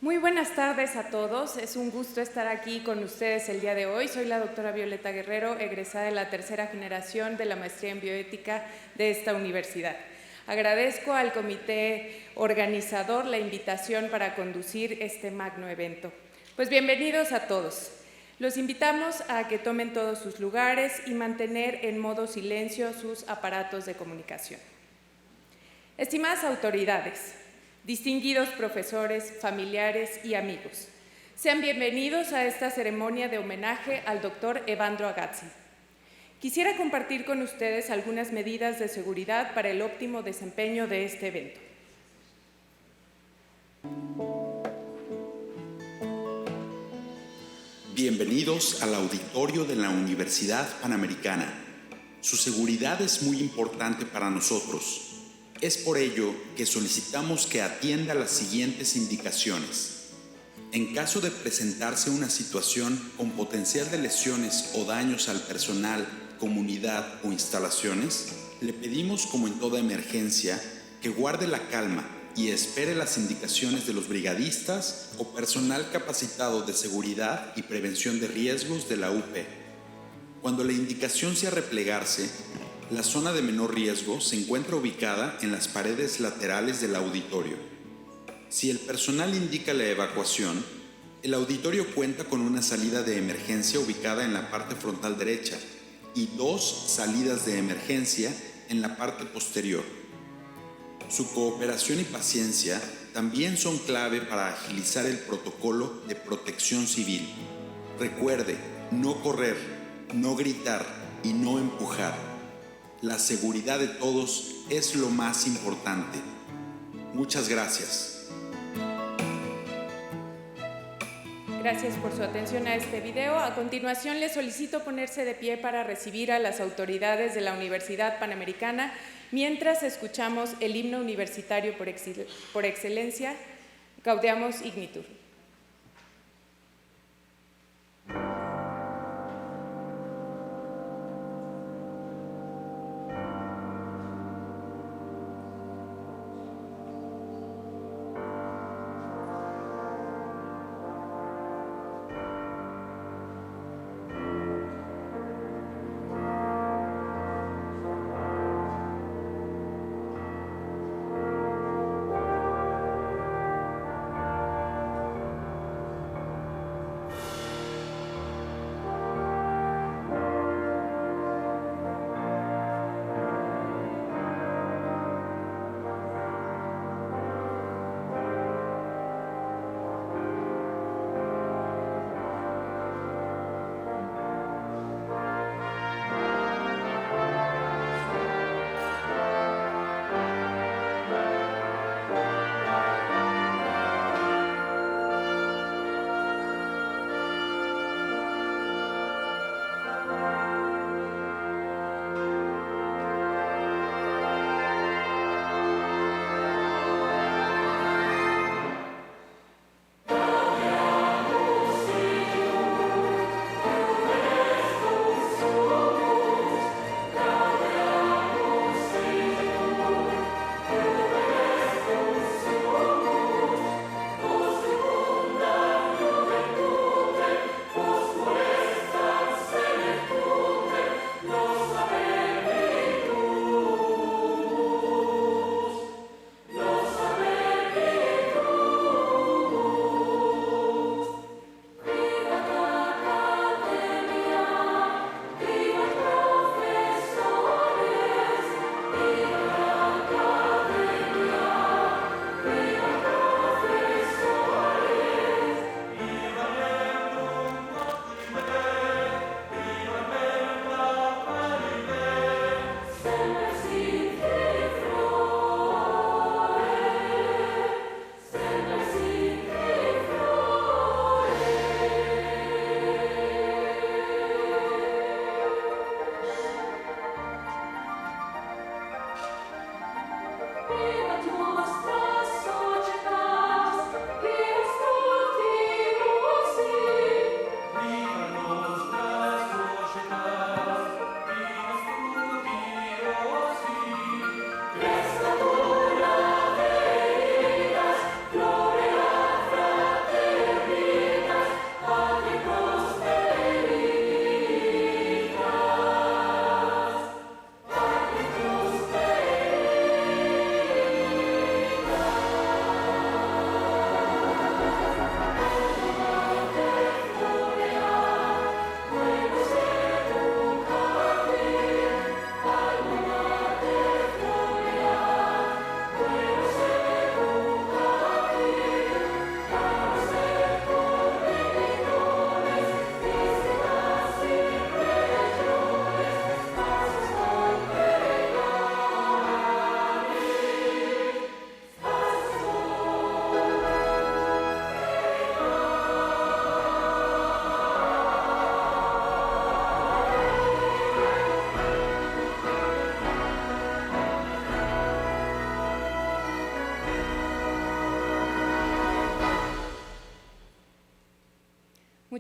Muy buenas tardes a todos, es un gusto estar aquí con ustedes el día de hoy. Soy la doctora Violeta Guerrero, egresada de la tercera generación de la maestría en bioética de esta universidad. Agradezco al comité organizador la invitación para conducir este magno evento. Pues bienvenidos a todos. Los invitamos a que tomen todos sus lugares y mantener en modo silencio sus aparatos de comunicación. Estimadas autoridades, distinguidos profesores, familiares y amigos, sean bienvenidos a esta ceremonia de homenaje al doctor Evandro Agazzi. Quisiera compartir con ustedes algunas medidas de seguridad para el óptimo desempeño de este evento. Bienvenidos al auditorio de la Universidad Panamericana. Su seguridad es muy importante para nosotros. Es por ello que solicitamos que atienda las siguientes indicaciones. En caso de presentarse una situación con potencial de lesiones o daños al personal, comunidad o instalaciones, le pedimos, como en toda emergencia, que guarde la calma y espere las indicaciones de los brigadistas o personal capacitado de seguridad y prevención de riesgos de la UP. Cuando la indicación sea replegarse, la zona de menor riesgo se encuentra ubicada en las paredes laterales del auditorio. Si el personal indica la evacuación, el auditorio cuenta con una salida de emergencia ubicada en la parte frontal derecha y 2 salidas de emergencia en la parte posterior. Su cooperación y paciencia también son clave para agilizar el protocolo de protección civil. Recuerde, no correr, no gritar y no empujar. La seguridad de todos es lo más importante. Muchas gracias. Gracias por su atención a este video. A continuación, les solicito ponerse de pie para recibir a las autoridades de la Universidad Panamericana mientras escuchamos el himno universitario por excelencia, Gaudeamus Ignitur.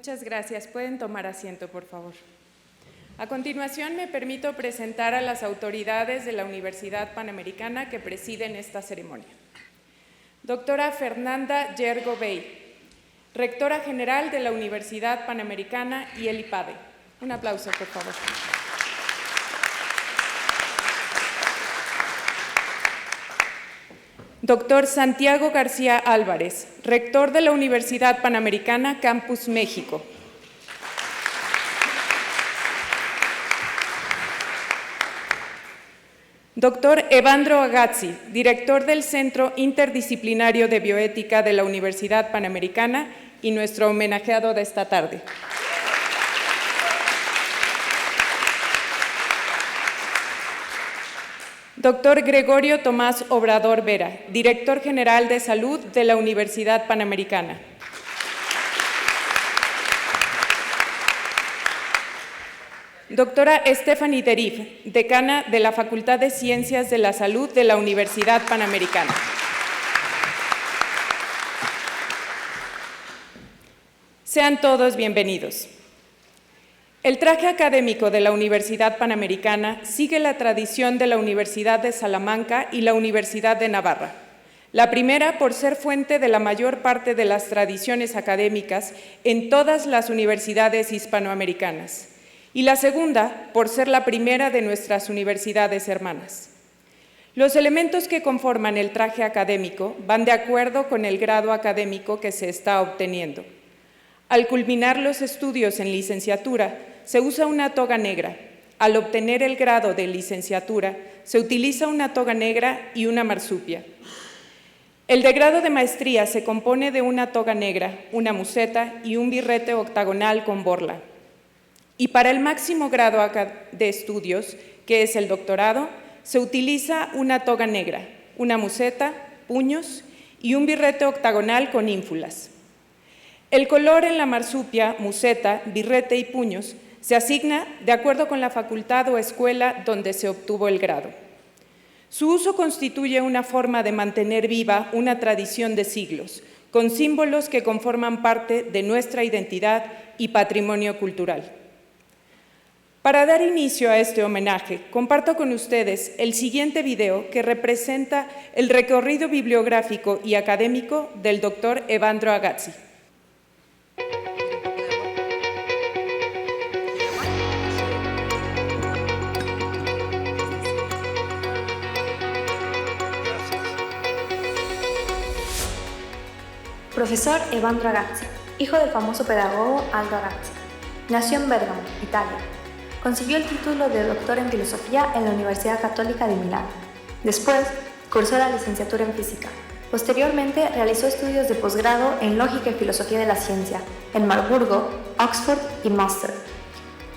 Muchas gracias. Pueden tomar asiento, por favor. A continuación, me permito presentar a las autoridades de la Universidad Panamericana que presiden esta ceremonia. Doctora Fernanda Yergo Bey, rectora general de la Universidad Panamericana y el IPADE. Un aplauso, por favor. Doctor Santiago García Álvarez, rector de la Universidad Panamericana, Campus México. Doctor Evandro Agazzi, director del Centro Interdisciplinario de Bioética de la Universidad Panamericana y nuestro homenajeado de esta tarde. Doctor Gregorio Tomás Obrador Vera, director general de Salud de la Universidad Panamericana. Doctora Stephanie Derif, decana de la Facultad de Ciencias de la Salud de la Universidad Panamericana. Sean todos bienvenidos. El traje académico de la Universidad Panamericana sigue la tradición de la Universidad de Salamanca y la Universidad de Navarra. La primera por ser fuente de la mayor parte de las tradiciones académicas en todas las universidades hispanoamericanas. Y la segunda por ser la primera de nuestras universidades hermanas. Los elementos que conforman el traje académico van de acuerdo con el grado académico que se está obteniendo. Al culminar los estudios en licenciatura, se usa una toga negra. Al obtener el grado de licenciatura, se utiliza una toga negra y una marsupia. El de grado de maestría se compone de una toga negra, una museta y un birrete octagonal con borla. Y para el máximo grado de estudios, que es el doctorado, se utiliza una toga negra, una museta, puños y un birrete octagonal con ínfulas. El color en la marsupia, museta, birrete y puños se asigna de acuerdo con la facultad o escuela donde se obtuvo el grado. Su uso constituye una forma de mantener viva una tradición de siglos, con símbolos que conforman parte de nuestra identidad y patrimonio cultural. Para dar inicio a este homenaje, comparto con ustedes el siguiente video que representa el recorrido bibliográfico y académico del doctor Evandro Agazzi. Profesor Evandro Agazzi, hijo del famoso pedagogo Aldo Agazzi. Nació en Bérgamo, Italia. Consiguió el título de doctor en filosofía en la Universidad Católica de Milán. Después, cursó la licenciatura en física. Posteriormente, realizó estudios de posgrado en lógica y filosofía de la ciencia en Marburgo, Oxford y Münster.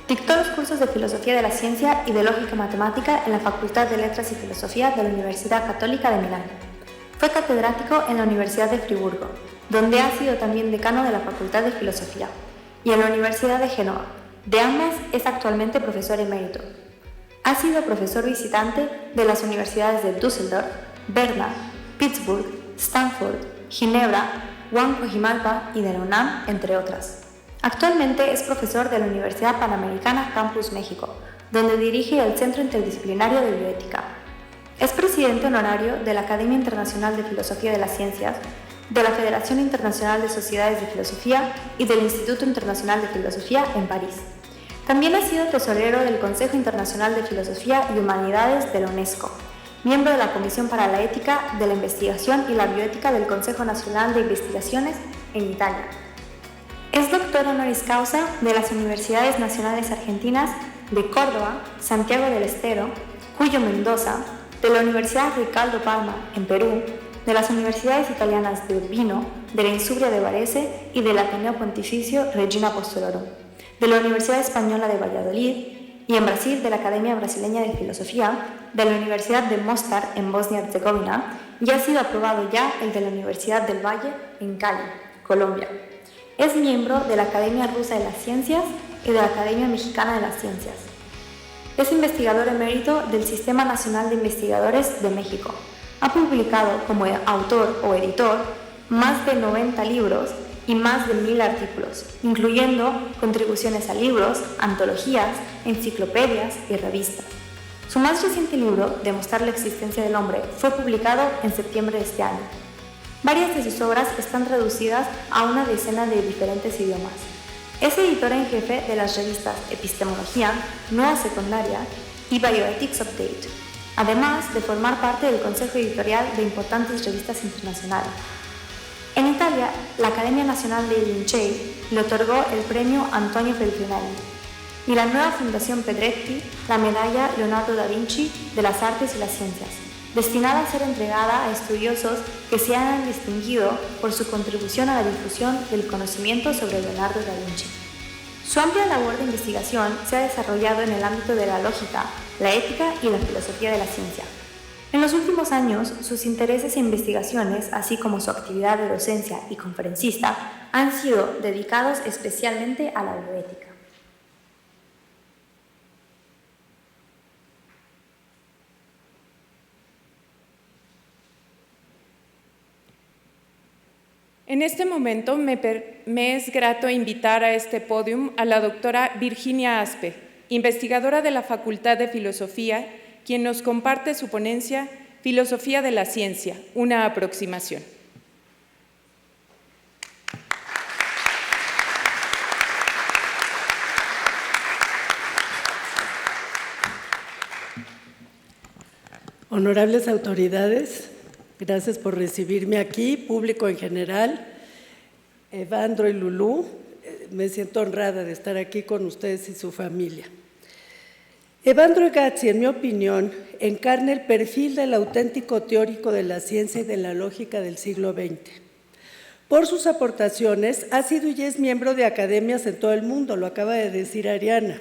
Dictó los cursos de filosofía de la ciencia y de lógica matemática en la Facultad de Letras y Filosofía de la Universidad Católica de Milán. Fue catedrático en la Universidad de Friburgo, donde ha sido también decano de la Facultad de Filosofía, y en la Universidad de Génova. De ambas es actualmente profesor emérito. Ha sido profesor visitante de las universidades de Düsseldorf, Berna, Pittsburgh, Stanford, Ginebra, Huancayo y de la UNAM, entre otras. Actualmente es profesor de la Universidad Panamericana Campus México, donde dirige el Centro Interdisciplinario de Bioética. Es presidente honorario de la Academia Internacional de Filosofía de las Ciencias, de la Federación Internacional de Sociedades de Filosofía y del Instituto Internacional de Filosofía en París. También ha sido tesorero del Consejo Internacional de Filosofía y Humanidades de la UNESCO, miembro de la Comisión para la Ética de la Investigación y la Bioética del Consejo Nacional de Investigaciones en Italia. Es doctor honoris causa de las Universidades Nacionales Argentinas de Córdoba, Santiago del Estero, Cuyo Mendoza, de la Universidad Ricardo Palma en Perú, de las Universidades Italianas de Urbino, de la Insubria de Varese y del Ateneo Pontificio Regina Apostolorum, de la Universidad Española de Valladolid y en Brasil de la Academia Brasileña de Filosofía, de la Universidad de Mostar en Bosnia-Herzegovina, y ha sido aprobado ya el de la Universidad del Valle en Cali, Colombia. Es miembro de la Academia Rusa de las Ciencias y de la Academia Mexicana de las Ciencias. Es investigador emérito del Sistema Nacional de Investigadores de México. Ha publicado como autor o editor más de 90 libros y más de 1000 artículos, incluyendo contribuciones a libros, antologías, enciclopedias y revistas. Su más reciente libro, Demostrar la existencia del hombre, fue publicado en septiembre de este año. Varias de sus obras están traducidas a una decena de diferentes idiomas. Es editora en jefe de las revistas Epistemología, Nueva Secundaria y Bioethics Update, además de formar parte del consejo editorial de importantes revistas internacionales. En Italia, la Academia Nacional de Lincei le otorgó el premio Antonio Feltrinelli y la nueva Fundación Pedretti la medalla Leonardo da Vinci de las Artes y las Ciencias, destinada a ser entregada a estudiosos que se hayan distinguido por su contribución a la difusión del conocimiento sobre Leonardo da Vinci. Su amplia labor de investigación se ha desarrollado en el ámbito de la lógica, la ética y la filosofía de la ciencia. En los últimos años, sus intereses e investigaciones, así como su actividad de docencia y conferencista, han sido dedicados especialmente a la bioética. En este momento me es grato invitar a este podium a la doctora Virginia Aspe, investigadora de la Facultad de Filosofía, quien nos comparte su ponencia Filosofía de la Ciencia, una aproximación. Honorables autoridades, gracias por recibirme aquí, público en general, Evandro y Lulú, me siento honrada de estar aquí con ustedes y su familia. Evandro Gazzi, en mi opinión, encarna el perfil del auténtico teórico de la ciencia y de la lógica del siglo XX. Por sus aportaciones, ha sido y es miembro de academias en todo el mundo, lo acaba de decir Ariana,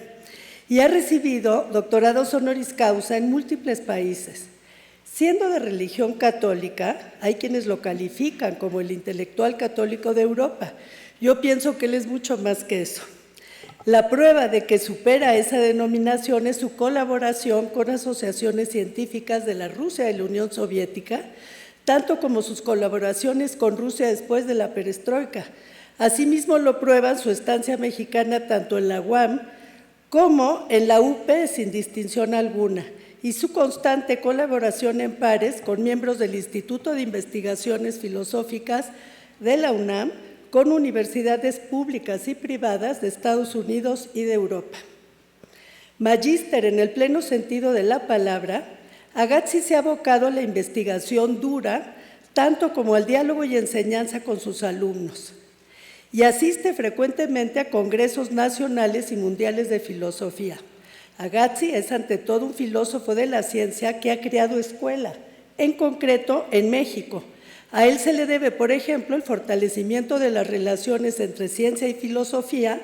y ha recibido doctorados honoris causa en múltiples países. Siendo de religión católica, hay quienes lo califican como el intelectual católico de Europa. Yo pienso que él es mucho más que eso. La prueba de que supera esa denominación es su colaboración con asociaciones científicas de la Rusia y la Unión Soviética, tanto como sus colaboraciones con Rusia después de la perestroika. Asimismo lo prueban su estancia mexicana tanto en la UAM como en la UP sin distinción alguna, y su constante colaboración en pares con miembros del Instituto de Investigaciones Filosóficas de la UNAM, con universidades públicas y privadas de Estados Unidos y de Europa. Magíster en el pleno sentido de la palabra, Gazzi se ha abocado a la investigación dura, tanto como al diálogo y enseñanza con sus alumnos, y asiste frecuentemente a congresos nacionales y mundiales de filosofía. Gazzi es ante todo un filósofo de la ciencia que ha creado escuela, en concreto en México. A él se le debe, por ejemplo, el fortalecimiento de las relaciones entre ciencia y filosofía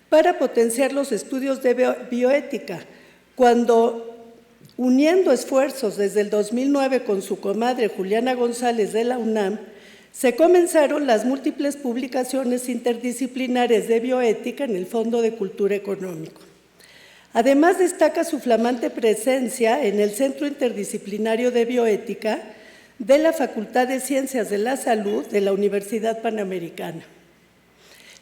para potenciar los estudios de bioética, cuando, uniendo esfuerzos desde el 2009 con su comadre Juliana González de la UNAM, se comenzaron las múltiples publicaciones interdisciplinares de bioética en el Fondo de Cultura Económico. Además, destaca su flamante presencia en el Centro Interdisciplinario de Bioética de la Facultad de Ciencias de la Salud de la Universidad Panamericana.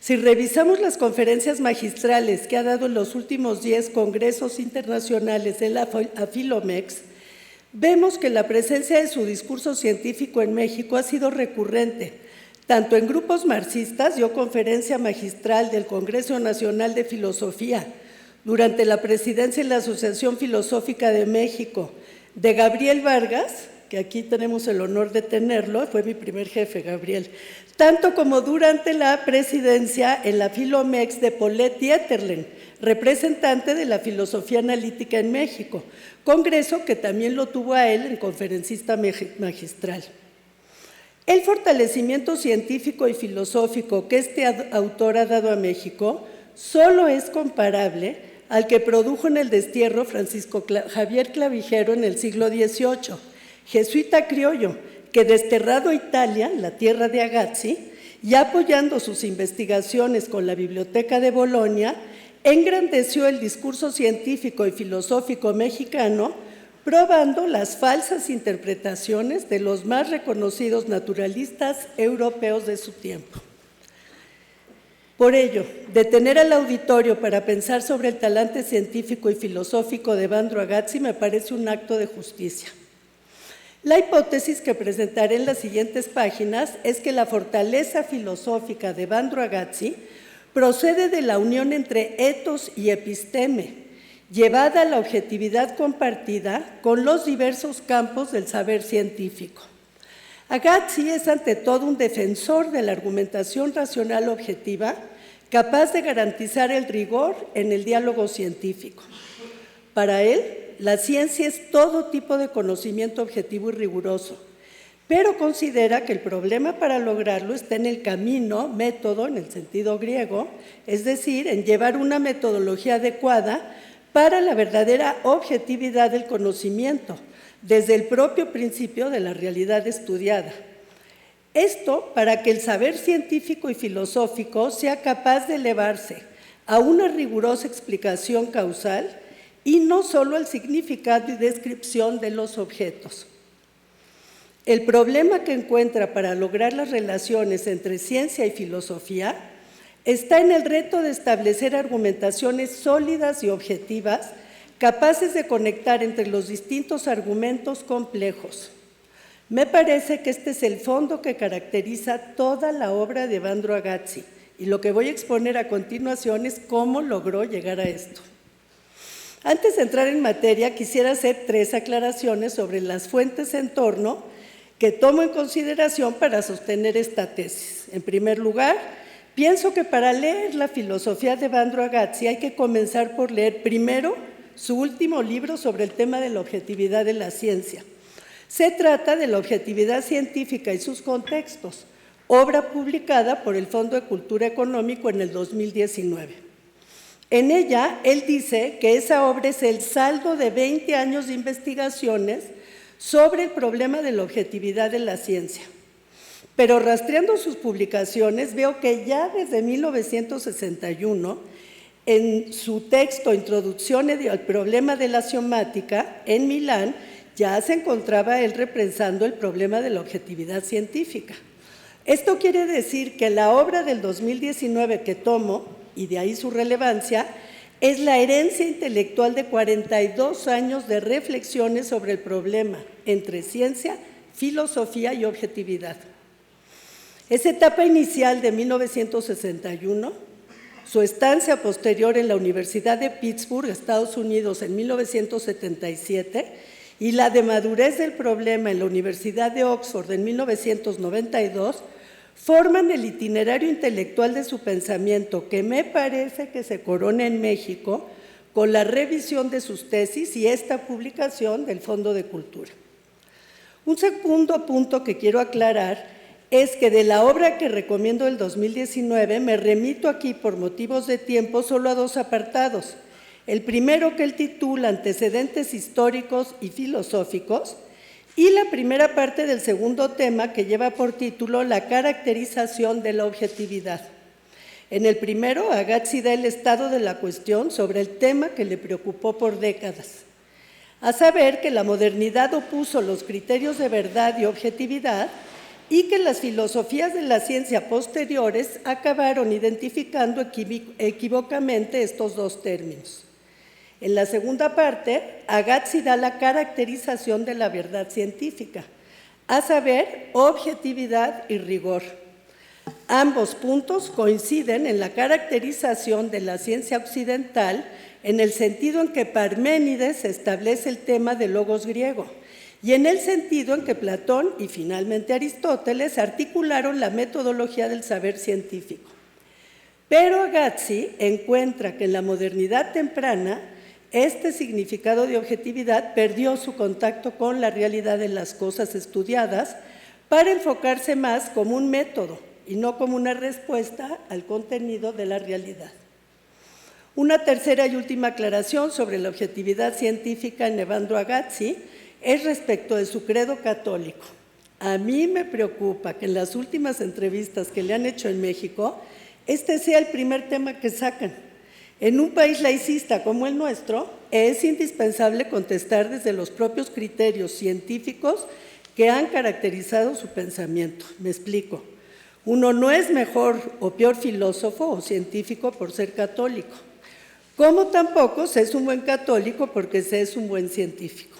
Si revisamos las conferencias magistrales que ha dado en los últimos 10 congresos internacionales de la Afilomex, vemos que la presencia de su discurso científico en México ha sido recurrente, tanto en grupos marxistas, dio conferencia magistral del Congreso Nacional de Filosofía durante la presidencia de la Asociación Filosófica de México de Gabriel Vargas, que aquí tenemos el honor de tenerlo, fue mi primer jefe, Gabriel, tanto como durante la presidencia en la Filomex de Paulette Dieterlen, representante de la filosofía analítica en México, congreso que también lo tuvo a él en conferencista magistral. El fortalecimiento científico y filosófico que este autor ha dado a México solo es comparable al que produjo en el destierro Francisco Javier Clavijero en el siglo XVIII, jesuita criollo, que desterrado a Italia, la tierra de Gazzi, y apoyando sus investigaciones con la Biblioteca de Bolonia, engrandeció el discurso científico y filosófico mexicano, probando las falsas interpretaciones de los más reconocidos naturalistas europeos de su tiempo. Por ello, detener al auditorio para pensar sobre el talante científico y filosófico de Evandro Agazzi me parece un acto de justicia. La hipótesis que presentaré en las siguientes páginas es que la fortaleza filosófica de Evandro Agazzi procede de la unión entre ethos y episteme, llevada a la objetividad compartida con los diversos campos del saber científico. Agazzi es ante todo un defensor de la argumentación racional objetiva, capaz de garantizar el rigor en el diálogo científico. Para él, la ciencia es todo tipo de conocimiento objetivo y riguroso, pero considera que el problema para lograrlo está en el camino, método, en el sentido griego, es decir, en llevar una metodología adecuada para la verdadera objetividad del conocimiento, desde el propio principio de la realidad estudiada. Esto para que el saber científico y filosófico sea capaz de elevarse a una rigurosa explicación causal y no solo al significado y descripción de los objetos. El problema que encuentra para lograr las relaciones entre ciencia y filosofía está en el reto de establecer argumentaciones sólidas y objetivas capaces de conectar entre los distintos argumentos complejos. Me parece que este es el fondo que caracteriza toda la obra de Evandro Agazzi, y lo que voy a exponer a continuación es cómo logró llegar a esto. Antes de entrar en materia, quisiera hacer 3 aclaraciones sobre las fuentes en torno que tomo en consideración para sostener esta tesis. En primer lugar, pienso que para leer la filosofía de Evandro Agazzi hay que comenzar por leer primero su último libro sobre el tema de la objetividad de la ciencia. Se trata de la objetividad científica y sus contextos, obra publicada por el Fondo de Cultura Económico en el 2019. En ella, él dice que esa obra es el saldo de 20 años de investigaciones sobre el problema de la objetividad de la ciencia. Pero rastreando sus publicaciones, veo que ya desde 1961, en su texto Introducción al problema de la axiomática, en Milán, ya se encontraba él represando el problema de la objetividad científica. Esto quiere decir que la obra del 2019 que tomo, y de ahí su relevancia, es la herencia intelectual de 42 años de reflexiones sobre el problema entre ciencia, filosofía y objetividad. Esa etapa inicial de 1961, su estancia posterior en la Universidad de Pittsburgh, Estados Unidos, en 1977, y la de madurez del problema en la Universidad de Oxford en 1992, forman el itinerario intelectual de su pensamiento, que me parece que se corona en México con la revisión de sus tesis y esta publicación del Fondo de Cultura. Un segundo punto que quiero aclarar es que de la obra que recomiendo del 2019 me remito aquí por motivos de tiempo solo a 2 apartados. El primero, que él titula Antecedentes históricos y filosóficos, y la primera parte del segundo tema, que lleva por título La caracterización de la objetividad. En el primero, Agazzi da el estado de la cuestión sobre el tema que le preocupó por décadas, a saber que la modernidad opuso los criterios de verdad y objetividad y que las filosofías de la ciencia posteriores acabaron identificando equívocamente estos 2 términos. En la segunda parte, Agazzi da la caracterización de la verdad científica, a saber, objetividad y rigor. Ambos puntos coinciden en la caracterización de la ciencia occidental en el sentido en que Parménides establece el tema del logos griego, y en el sentido en que Platón y finalmente Aristóteles articularon la metodología del saber científico. Pero Agazzi encuentra que en la modernidad temprana este significado de objetividad perdió su contacto con la realidad de las cosas estudiadas para enfocarse más como un método y no como una respuesta al contenido de la realidad. Una tercera y última aclaración sobre la objetividad científica en Evandro Agazzi es respecto de su credo católico. A mí me preocupa que en las últimas entrevistas que le han hecho en México, este sea el primer tema que sacan. En un país laicista como el nuestro, es indispensable contestar desde los propios criterios científicos que han caracterizado su pensamiento. Me explico. Uno no es mejor o peor filósofo o científico por ser católico, como tampoco se es un buen católico porque se es un buen científico.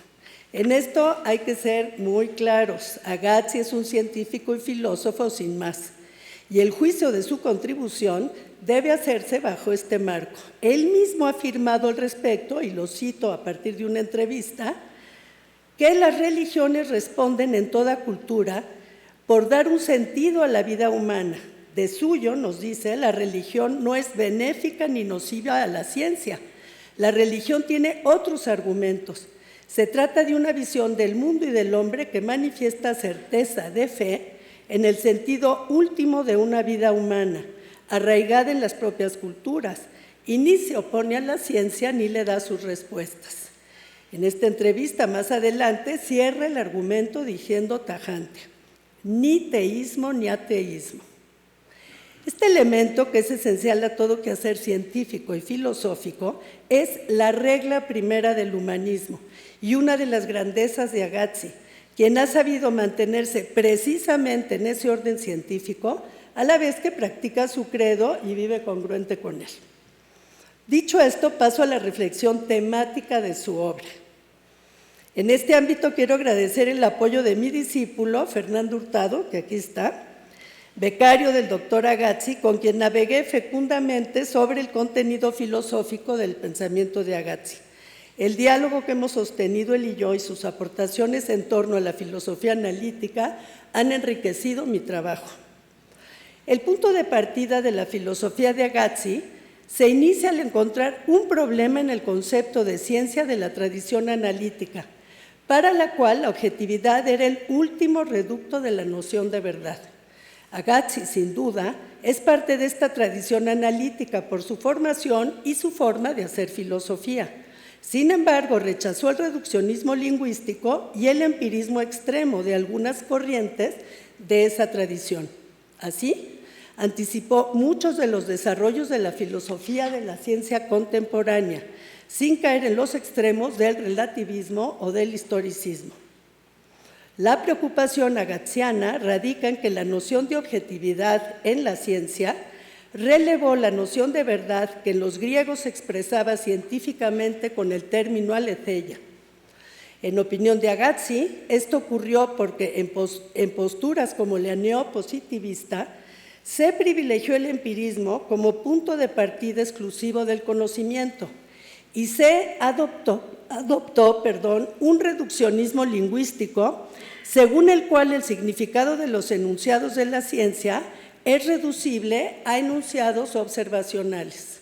En esto hay que ser muy claros. Agassiz es un científico y filósofo sin más, y el juicio de su contribución debe hacerse bajo este marco. Él mismo ha afirmado al respecto, y lo cito a partir de una entrevista, que las religiones responden en toda cultura por dar un sentido a la vida humana. De suyo, nos dice, la religión no es benéfica ni nociva a la ciencia. La religión tiene otros argumentos. Se trata de una visión del mundo y del hombre que manifiesta certeza de fe en el sentido último de una vida humana, arraigada en las propias culturas, y ni se opone a la ciencia ni le da sus respuestas. En esta entrevista, más adelante, cierra el argumento diciendo tajante: ni teísmo ni ateísmo. Este elemento, que es esencial a todo quehacer científico y filosófico, es la regla primera del humanismo y una de las grandezas de Agassiz, quien ha sabido mantenerse precisamente en ese orden científico, a la vez que practica su credo y vive congruente con él. Dicho esto, paso a la reflexión temática de su obra. En este ámbito quiero agradecer el apoyo de mi discípulo, Fernando Hurtado, que aquí está, becario del doctor Agassiz, con quien navegué fecundamente sobre el contenido filosófico del pensamiento de Agassiz. El diálogo que hemos sostenido él y yo y sus aportaciones en torno a la filosofía analítica han enriquecido mi trabajo. El punto de partida de la filosofía de Agassiz se inicia al encontrar un problema en el concepto de ciencia de la tradición analítica, para la cual la objetividad era el último reducto de la noción de verdad. Agassiz, sin duda, es parte de esta tradición analítica por su formación y su forma de hacer filosofía. Sin embargo, rechazó el reduccionismo lingüístico y el empirismo extremo de algunas corrientes de esa tradición. Así, anticipó muchos de los desarrollos de la filosofía de la ciencia contemporánea, sin caer en los extremos del relativismo o del historicismo. La preocupación agassiziana radica en que la noción de objetividad en la ciencia relevó la noción de verdad que en los griegos se expresaba científicamente con el término aletheia. En opinión de Agassiz, esto ocurrió porque en posturas como la neopositivista se privilegió el empirismo como punto de partida exclusivo del conocimiento y se adoptó un reduccionismo lingüístico según el cual el significado de los enunciados de la ciencia es reducible a enunciados observacionales.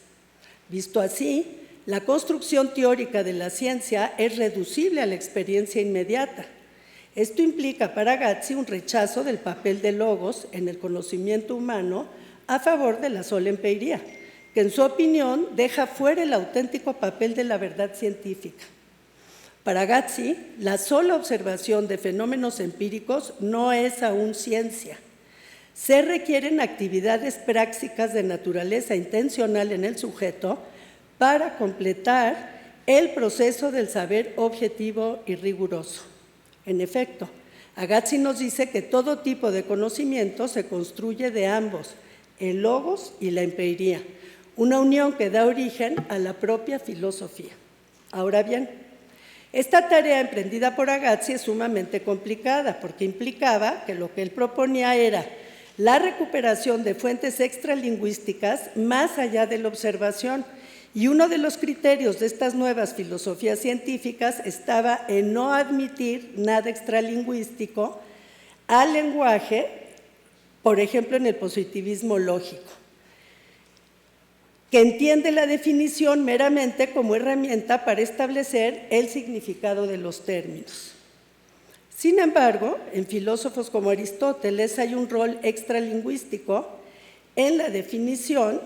Visto así, la construcción teórica de la ciencia es reducible a la experiencia inmediata. Esto implica para Agassiz un rechazo del papel de logos en el conocimiento humano a favor de la sola empiria, que en su opinión deja fuera el auténtico papel de la verdad científica. Para Agassiz, la sola observación de fenómenos empíricos no es aún ciencia. Se requieren actividades prácticas de naturaleza intencional en el sujeto para completar el proceso del saber objetivo y riguroso. En efecto, Agassiz nos dice que todo tipo de conocimiento se construye de ambos, el logos y la empiria, una unión que da origen a la propia filosofía. Ahora bien, esta tarea emprendida por Agassiz es sumamente complicada porque implicaba que lo que él proponía era la recuperación de fuentes extralingüísticas más allá de la observación, y uno de los criterios de estas nuevas filosofías científicas estaba en no admitir nada extralingüístico al lenguaje, por ejemplo, en el positivismo lógico, que entiende la definición meramente como herramienta para establecer el significado de los términos. Sin embargo, en filósofos como Aristóteles hay un rol extralingüístico en la definición,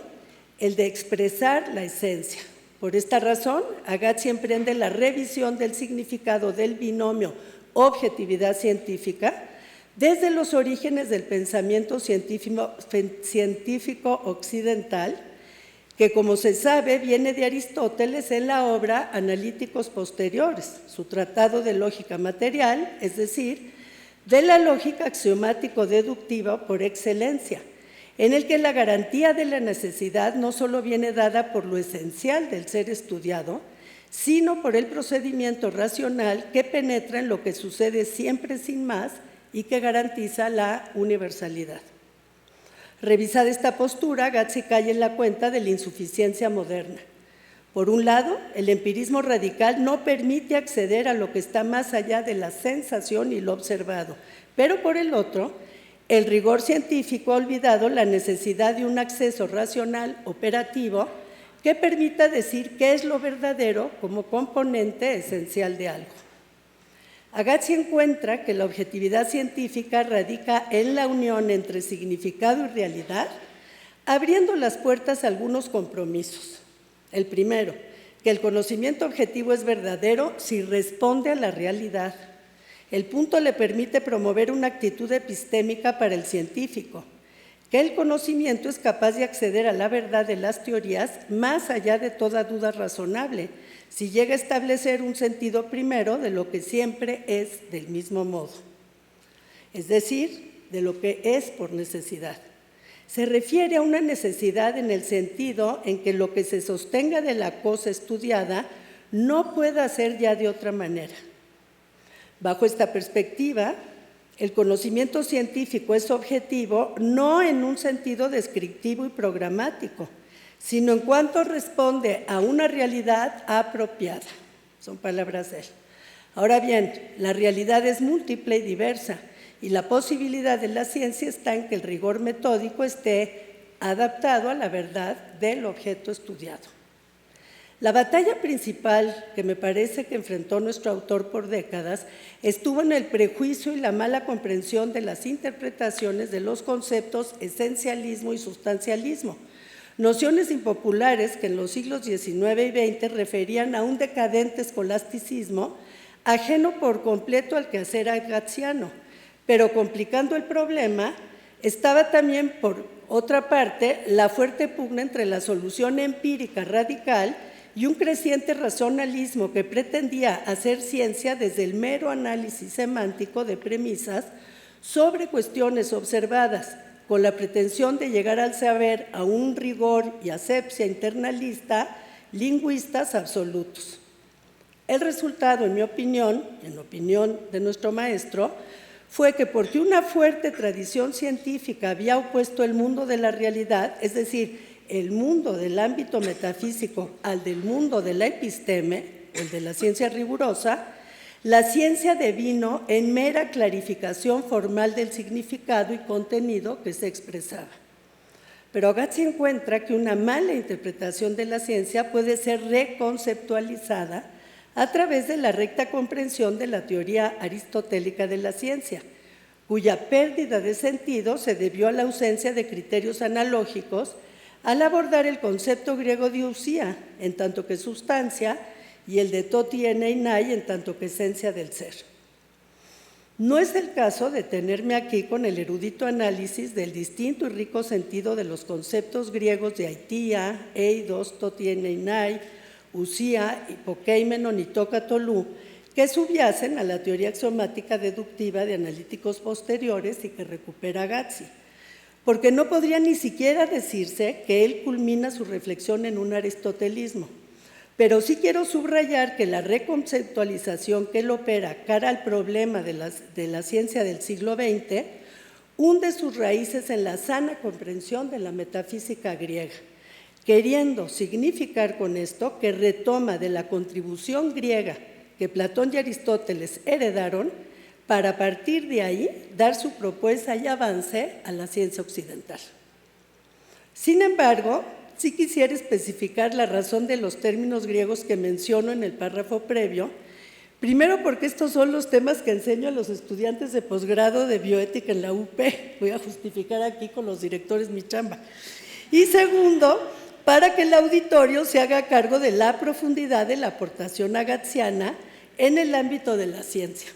el de expresar la esencia. Por esta razón, Agassiz emprende la revisión del significado del binomio objetividad científica desde los orígenes del pensamiento científico occidental, que, como se sabe, viene de Aristóteles en la obra Analíticos Posteriores, su tratado de lógica material, es decir, de la lógica axiomático-deductiva por excelencia, en el que la garantía de la necesidad no solo viene dada por lo esencial del ser estudiado, sino por el procedimiento racional que penetra en lo que sucede siempre sin más y que garantiza la universalidad. Revisada esta postura, Gazzi cae en la cuenta de la insuficiencia moderna. Por un lado, el empirismo radical no permite acceder a lo que está más allá de la sensación y lo observado, pero por el otro, el rigor científico ha olvidado la necesidad de un acceso racional operativo que permita decir qué es lo verdadero como componente esencial de algo. Gazzi encuentra que la objetividad científica radica en la unión entre significado y realidad, abriendo las puertas a algunos compromisos. El primero, que el conocimiento objetivo es verdadero si responde a la realidad. El punto le permite promover una actitud epistémica para el científico, que el conocimiento es capaz de acceder a la verdad de las teorías más allá de toda duda razonable, si llega a establecer un sentido primero de lo que siempre es del mismo modo, es decir, de lo que es por necesidad. Se refiere a una necesidad en el sentido en que lo que se sostenga de la cosa estudiada no pueda ser ya de otra manera. Bajo esta perspectiva, el conocimiento científico es objetivo no en un sentido descriptivo y programático, sino en cuanto responde a una realidad apropiada. Son palabras de él. Ahora bien, la realidad es múltiple y diversa, y la posibilidad de la ciencia está en que el rigor metódico esté adaptado a la verdad del objeto estudiado. La batalla principal que me parece que enfrentó nuestro autor por décadas estuvo en el prejuicio y la mala comprensión de las interpretaciones de los conceptos esencialismo y sustancialismo, nociones impopulares que en los siglos XIX y XX referían a un decadente escolasticismo ajeno por completo al quehacer gazziano, pero complicando el problema estaba también, por otra parte, la fuerte pugna entre la solución empírica radical y un creciente racionalismo que pretendía hacer ciencia desde el mero análisis semántico de premisas sobre cuestiones observadas, con la pretensión de llegar al saber a un rigor y asepsia internalista, lingüistas absolutos. El resultado, en mi opinión, en opinión de nuestro maestro, fue que porque una fuerte tradición científica había opuesto el mundo de la realidad, es decir, el mundo del ámbito metafísico al del mundo de la episteme, el de la ciencia rigurosa, la ciencia devino en mera clarificación formal del significado y contenido que se expresaba. Pero Gazzi encuentra que una mala interpretación de la ciencia puede ser reconceptualizada a través de la recta comprensión de la teoría aristotélica de la ciencia, cuya pérdida de sentido se debió a la ausencia de criterios analógicos al abordar el concepto griego de ousia, en tanto que sustancia, y el de toti eneinai, en tanto que esencia del ser. No es el caso de detenerme aquí con el erudito análisis del distinto y rico sentido de los conceptos griegos de aitia, eidos, toti eneinai, ousia, hipokeimenon y tokatolú, que subyacen a la teoría axiomática deductiva de analíticos posteriores y que recupera Gazzi, porque no podría ni siquiera decirse que él culmina su reflexión en un aristotelismo. Pero sí quiero subrayar que la reconceptualización que él opera cara al problema de la ciencia del siglo XX hunde sus raíces en la sana comprensión de la metafísica griega, queriendo significar con esto que retoma de la contribución griega que Platón y Aristóteles heredaron para a partir de ahí dar su propuesta y avance a la ciencia occidental. Sin embargo, sí quisiera especificar la razón de los términos griegos que menciono en el párrafo previo, primero porque estos son los temas que enseño a los estudiantes de posgrado de bioética en la UP, voy a justificar aquí con los directores mi chamba, y segundo, para que el auditorio se haga cargo de la profundidad de la aportación gazziana en el ámbito de la ciencia.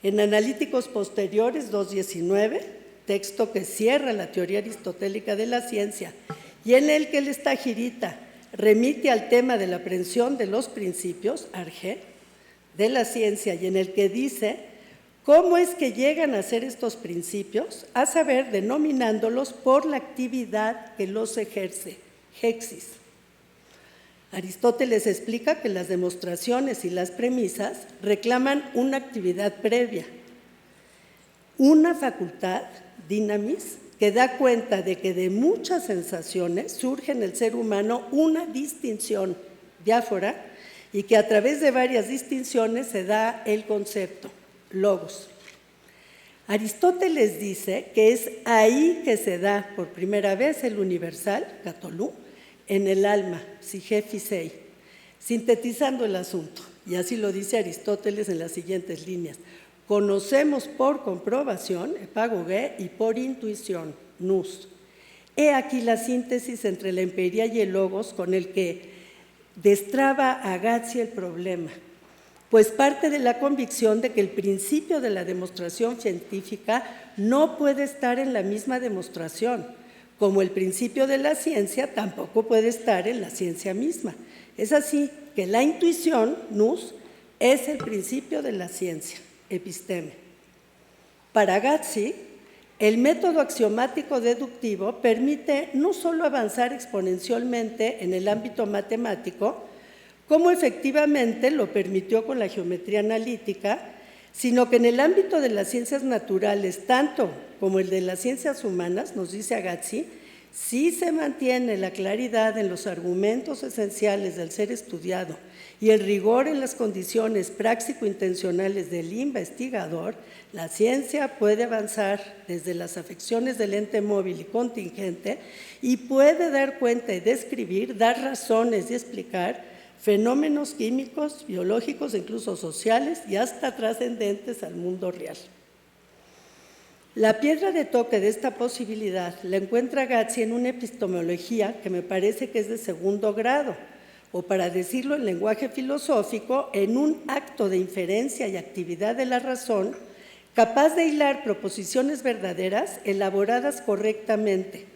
En Analíticos Posteriores 2.19, texto que cierra la teoría aristotélica de la ciencia y en el que el Estagirita remite al tema de la aprehensión de los principios, arge, de la ciencia y en el que dice ¿Cómo es que llegan a ser estos principios? A saber, denominándolos por la actividad que los ejerce, hexis. Aristóteles explica que las demostraciones y las premisas reclaman una actividad previa, una facultad, dinamis, que da cuenta de que de muchas sensaciones surge en el ser humano una distinción, diáfora, y que a través de varias distinciones se da el concepto, logos. Aristóteles dice que es ahí que se da por primera vez el universal, katolú, en el alma, psique physei, sintetizando el asunto, y así lo dice Aristóteles en las siguientes líneas. Conocemos por comprobación, epagogé, y por intuición, nous. He aquí la síntesis entre la empiria y el logos con el que destraba Agassiz el problema, pues parte de la convicción de que el principio de la demostración científica no puede estar en la misma demostración, como el principio de la ciencia tampoco puede estar en la ciencia misma. Es así que la intuición, nous, es el principio de la ciencia, episteme. Para Agassiz, el método axiomático deductivo permite no solo avanzar exponencialmente en el ámbito matemático, como efectivamente lo permitió con la geometría analítica, sino que en el ámbito de las ciencias naturales, tanto como el de las ciencias humanas, nos dice Agassiz, sí se mantiene la claridad en los argumentos esenciales del ser estudiado y el rigor en las condiciones práctico-intencionales del investigador, la ciencia puede avanzar desde las afecciones del ente móvil y contingente y puede dar cuenta y describir, dar razones y explicar fenómenos químicos, biológicos, incluso sociales y hasta trascendentes al mundo real. La piedra de toque de esta posibilidad la encuentra Agassiz en una epistemología que me parece que es de segundo grado, o para decirlo en lenguaje filosófico, en un acto de inferencia y actividad de la razón, capaz de hilar proposiciones verdaderas elaboradas correctamente.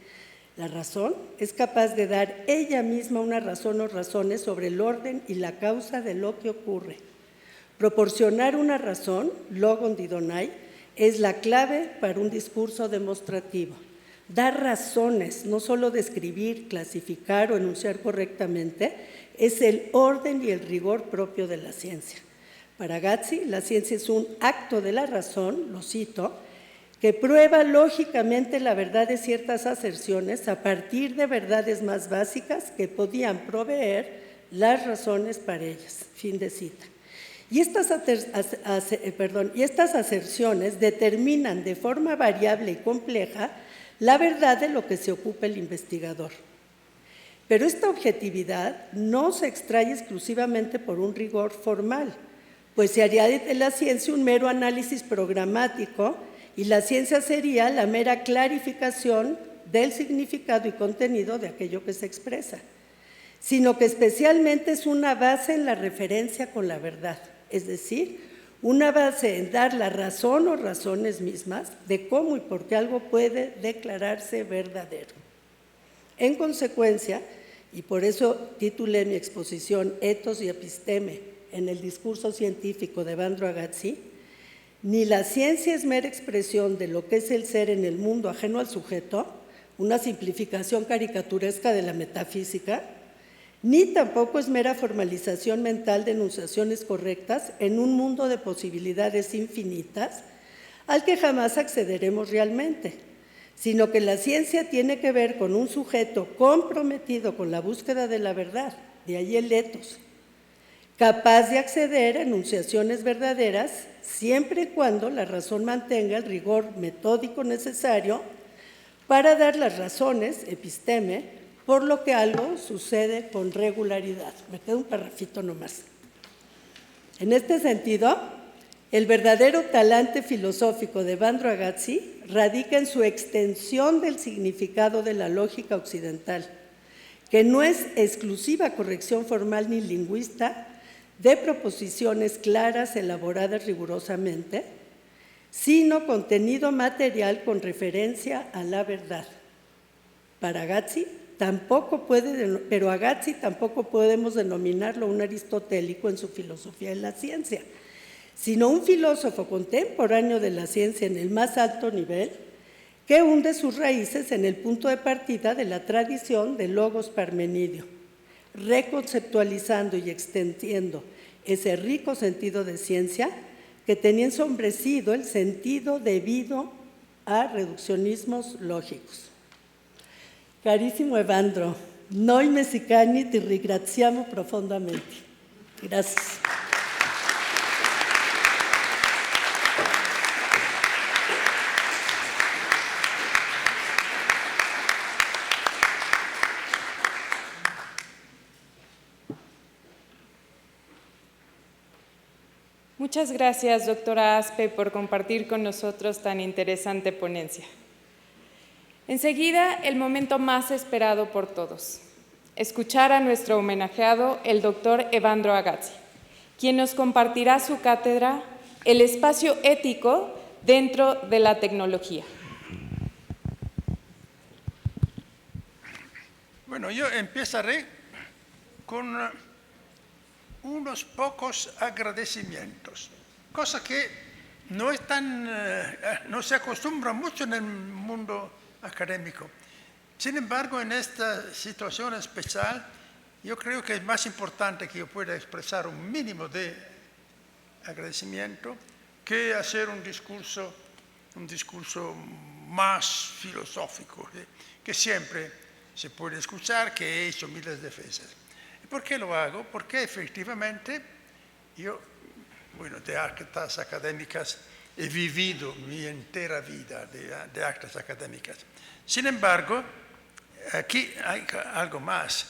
La razón es capaz de dar ella misma una razón o razones sobre el orden y la causa de lo que ocurre. Proporcionar una razón, logon didonai, es la clave para un discurso demostrativo. Dar razones, no solo describir, clasificar o enunciar correctamente, es el orden y el rigor propio de la ciencia. Para Agassiz, la ciencia es un acto de la razón, lo cito, que prueba lógicamente la verdad de ciertas aserciones a partir de verdades más básicas que podían proveer las razones para ellas. Fin de cita. Y estas aserciones determinan de forma variable y compleja la verdad de lo que se ocupa el investigador. Pero esta objetividad no se extrae exclusivamente por un rigor formal, pues se haría de la ciencia un mero análisis programático y la ciencia sería la mera clarificación del significado y contenido de aquello que se expresa, sino que especialmente es una base en la referencia con la verdad, es decir, una base en dar la razón o razones mismas de cómo y por qué algo puede declararse verdadero. En consecuencia, y por eso titulé mi exposición Ethos y Episteme en el discurso científico de Evandro Agassiz, ni la ciencia es mera expresión de lo que es el ser en el mundo ajeno al sujeto, una simplificación caricaturesca de la metafísica, ni tampoco es mera formalización mental de enunciaciones correctas en un mundo de posibilidades infinitas al que jamás accederemos realmente, sino que la ciencia tiene que ver con un sujeto comprometido con la búsqueda de la verdad, de ahí el ethos, capaz de acceder a enunciaciones verdaderas siempre y cuando la razón mantenga el rigor metódico necesario para dar las razones, episteme, por lo que algo sucede con regularidad. Me queda un parrafito nomás. En este sentido, el verdadero talante filosófico de Evandro Agassiz radica en su extensión del significado de la lógica occidental, que no es exclusiva corrección formal ni lingüista de proposiciones claras elaboradas rigurosamente, sino contenido material con referencia a la verdad. Para Agassiz, pero Agassiz tampoco podemos denominarlo un aristotélico en su filosofía de la ciencia, sino un filósofo contemporáneo de la ciencia en el más alto nivel, que hunde sus raíces en el punto de partida de la tradición del logos parmenidio, reconceptualizando y extendiendo ese rico sentido de ciencia que tenía ensombrecido el sentido debido a reduccionismos lógicos. Carissimo Evandro, noi messicani ti ringraziamo profondamente. Gracias. Muchas gracias, doctora Aspe, por compartir con nosotros tan interesante ponencia. Enseguida, el momento más esperado por todos, escuchar a nuestro homenajeado, el doctor Evandro Agazzi, quien nos compartirá su cátedra, El espacio ético dentro de la tecnología. Bueno, yo empezaré con unos pocos agradecimientos, cosa que no se acostumbra mucho en el mundo académico. Sin embargo, en esta situación especial, yo creo que es más importante que yo pueda expresar un mínimo de agradecimiento que hacer un discurso más filosófico, que siempre se puede escuchar, que he hecho miles de veces. ¿Y por qué lo hago? Porque efectivamente yo, de actas académicas, he vivido mi entera vida de actas académicas. Sin embargo, aquí hay algo más.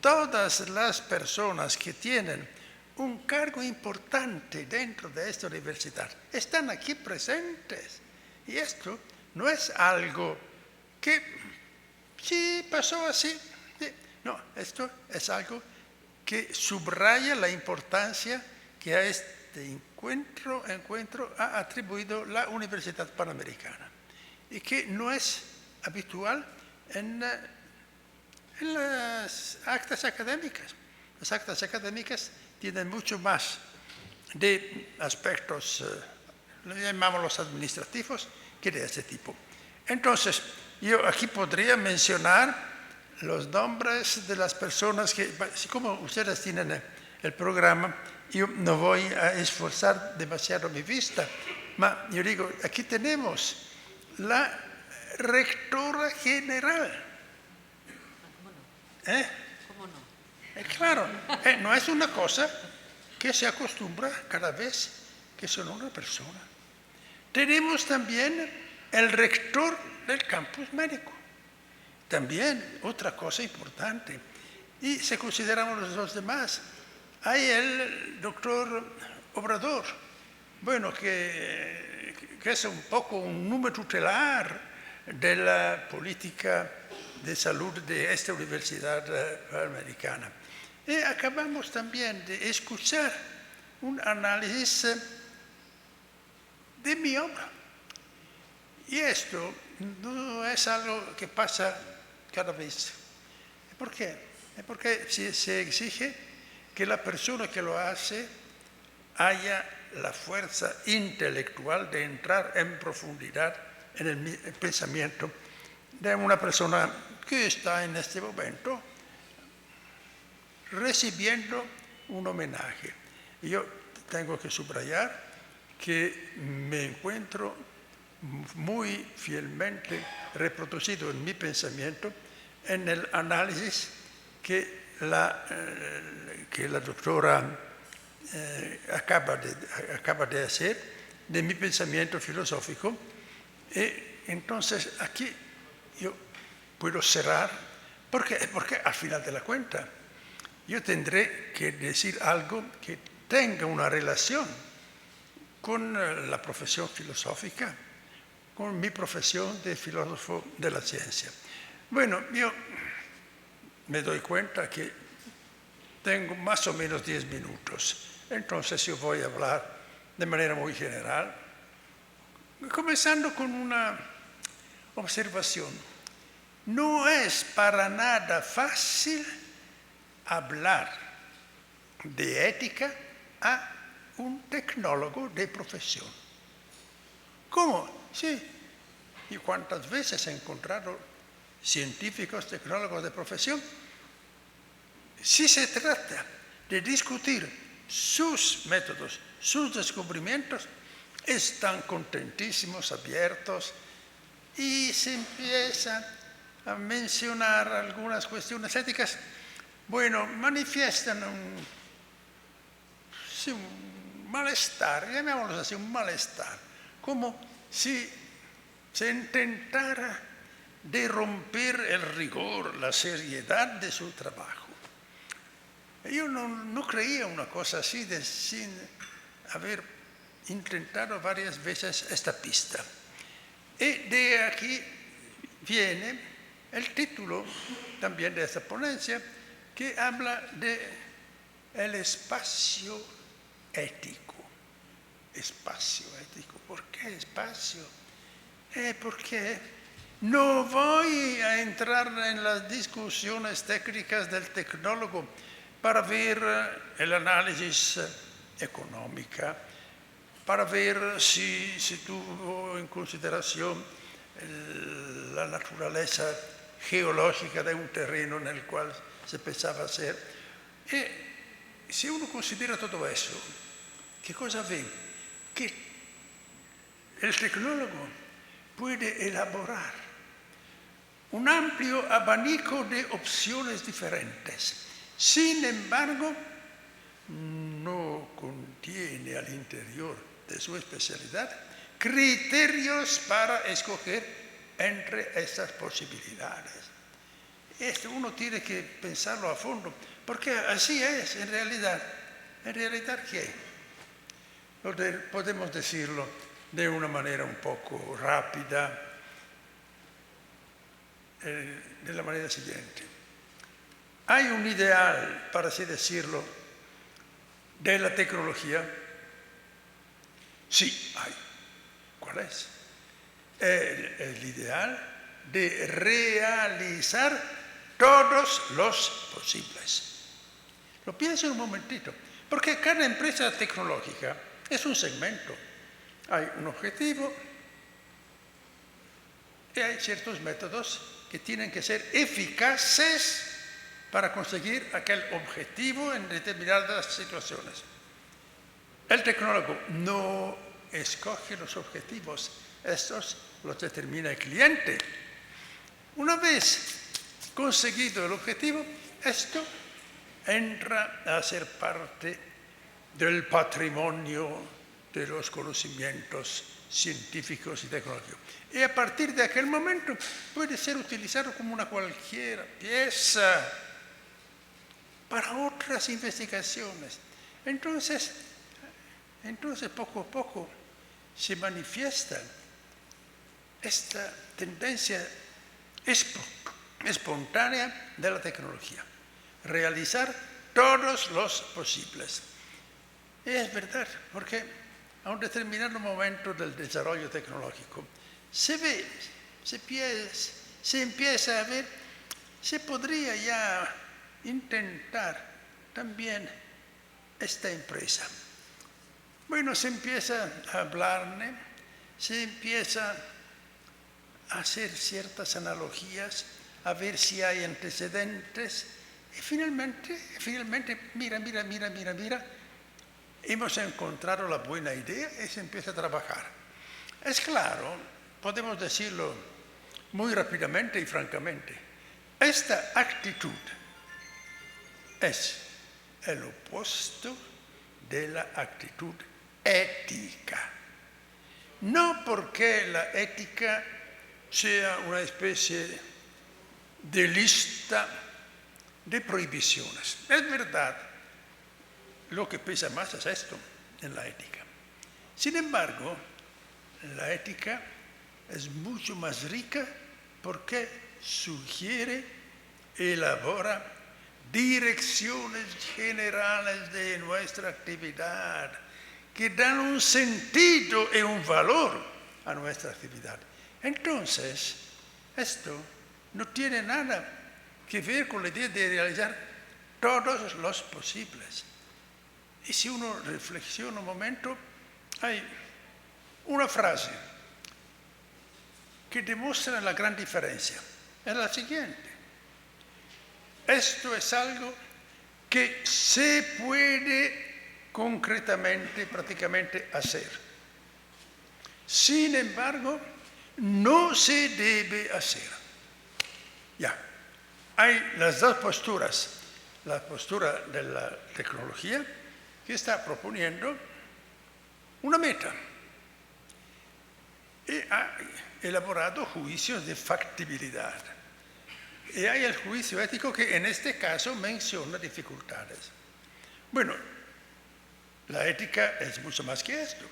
Todas las personas que tienen un cargo importante dentro de esta universidad están aquí presentes. Y esto no es algo que sí pasó así. No, esto es algo que subraya la importancia que a este encuentro ha atribuido la Universidad Panamericana y que no es habitual en las actas académicas. Las actas académicas tienen mucho más de aspectos, lo llamamos los administrativos, que de ese tipo. Entonces, yo aquí podría mencionar los nombres de las personas que, como ustedes tienen el programa, yo no voy a esforzar demasiado mi vista, pero yo digo, aquí tenemos la rectora general. ¿Cómo no? Claro, no es una cosa que se acostumbra cada vez que son una persona. Tenemos también el rector del campus médico. También otra cosa importante. Y si consideramos los demás, hay el doctor Obrador, que es un poco un número tutelar de la política de salud de esta Universidad Panamericana. Y acabamos también de escuchar un análisis de mi obra. Y esto no es algo que pasa cada vez. ¿Por qué? Porque se exige que la persona que lo hace haya la fuerza intelectual de entrar en profundidad en el pensamiento de una persona que está en este momento recibiendo un homenaje. Y yo tengo que subrayar que me encuentro muy fielmente reproducido en mi pensamiento en el análisis que la doctora acaba de hacer de mi pensamiento filosófico. Entonces aquí yo puedo cerrar porque al final de la cuenta yo tendré que decir algo que tenga una relación con la profesión filosófica, con mi profesión de filósofo de la ciencia. Bueno, yo me doy cuenta que tengo más o menos 10 minutos, entonces yo voy a hablar de manera muy general, comenzando con una observación. No es para nada fácil hablar de ética a un tecnólogo de profesión. ¿Cómo? Sí. ¿Y cuántas veces he encontrado científicos, tecnólogos de profesión? Si se trata de discutir sus métodos, sus descubrimientos, están contentísimos, abiertos, y se empieza a mencionar algunas cuestiones éticas. Bueno, manifiestan un malestar, llamémoslo así, un malestar, como si se intentara de romper el rigor, la seriedad de su trabajo. Yo no creía una cosa así sin haber intentado varias veces esta pista. Y de aquí viene el título también de esta ponencia, que habla de el espacio ético. Espacio ético. ¿Por qué espacio? Porque no voy a entrar en las discusiones técnicas del tecnólogo para ver el análisis económico, para ver si se tuvo en consideración la naturaleza geológica de un terreno en el cual se pensaba hacer. Y si uno considera todo eso, ¿qué cosa ve? Que el tecnólogo puede elaborar un amplio abanico de opciones diferentes. Sin embargo, no contiene al interior de su especialidad criterios para escoger entre estas posibilidades. Esto uno tiene que pensarlo a fondo, porque así es en realidad. ¿En realidad qué? Podemos decirlo de una manera un poco rápida, de la manera siguiente. Hay un ideal, para así decirlo, de la tecnología. Sí, hay. ¿Cuál es? El ideal de realizar todos los posibles. Lo pienso un momentito, porque cada empresa tecnológica es un segmento. Hay un objetivo y hay ciertos métodos que tienen que ser eficaces para conseguir aquel objetivo en determinadas situaciones. El tecnólogo no escoge los objetivos, estos los determina el cliente. Una vez conseguido el objetivo, esto entra a ser parte del patrimonio de los conocimientos científicos y tecnológicos. Y a partir de aquel momento puede ser utilizado como una cualquier pieza para otras investigaciones. Entonces poco a poco se manifiesta esta tendencia espontánea de la tecnología, realizar todos los posibles. Y es verdad, porque a un determinado momento del desarrollo tecnológico se empieza a ver, se podría ya intentar también esta empresa. Bueno, se empieza a hablarle, se empieza a hacer ciertas analogías, a ver si hay antecedentes, y finalmente, mira, hemos encontrado la buena idea y se empieza a trabajar. Es claro, podemos decirlo muy rápidamente y francamente, esta actitud es el opuesto de la actitud ética. No porque la ética sea una especie de lista de prohibiciones. Es verdad, lo que pesa más es esto en la ética. Sin embargo, la ética es mucho más rica porque sugiere, elabora direcciones generales de nuestra actividad que dan un sentido y un valor a nuestra actividad. Entonces, esto no tiene nada que ver con la idea de realizar todos los posibles. Y si uno reflexiona un momento, hay una frase que demuestra la gran diferencia. Es la siguiente: esto es algo que se puede concretamente, prácticamente hacer. Sin embargo, no se debe hacer. Ya, hay las dos posturas. La postura de la tecnología, que está proponiendo una meta y ha elaborado juicios de factibilidad. Y hay el juicio ético que en este caso menciona dificultades. Bueno, la ética es mucho más que esto.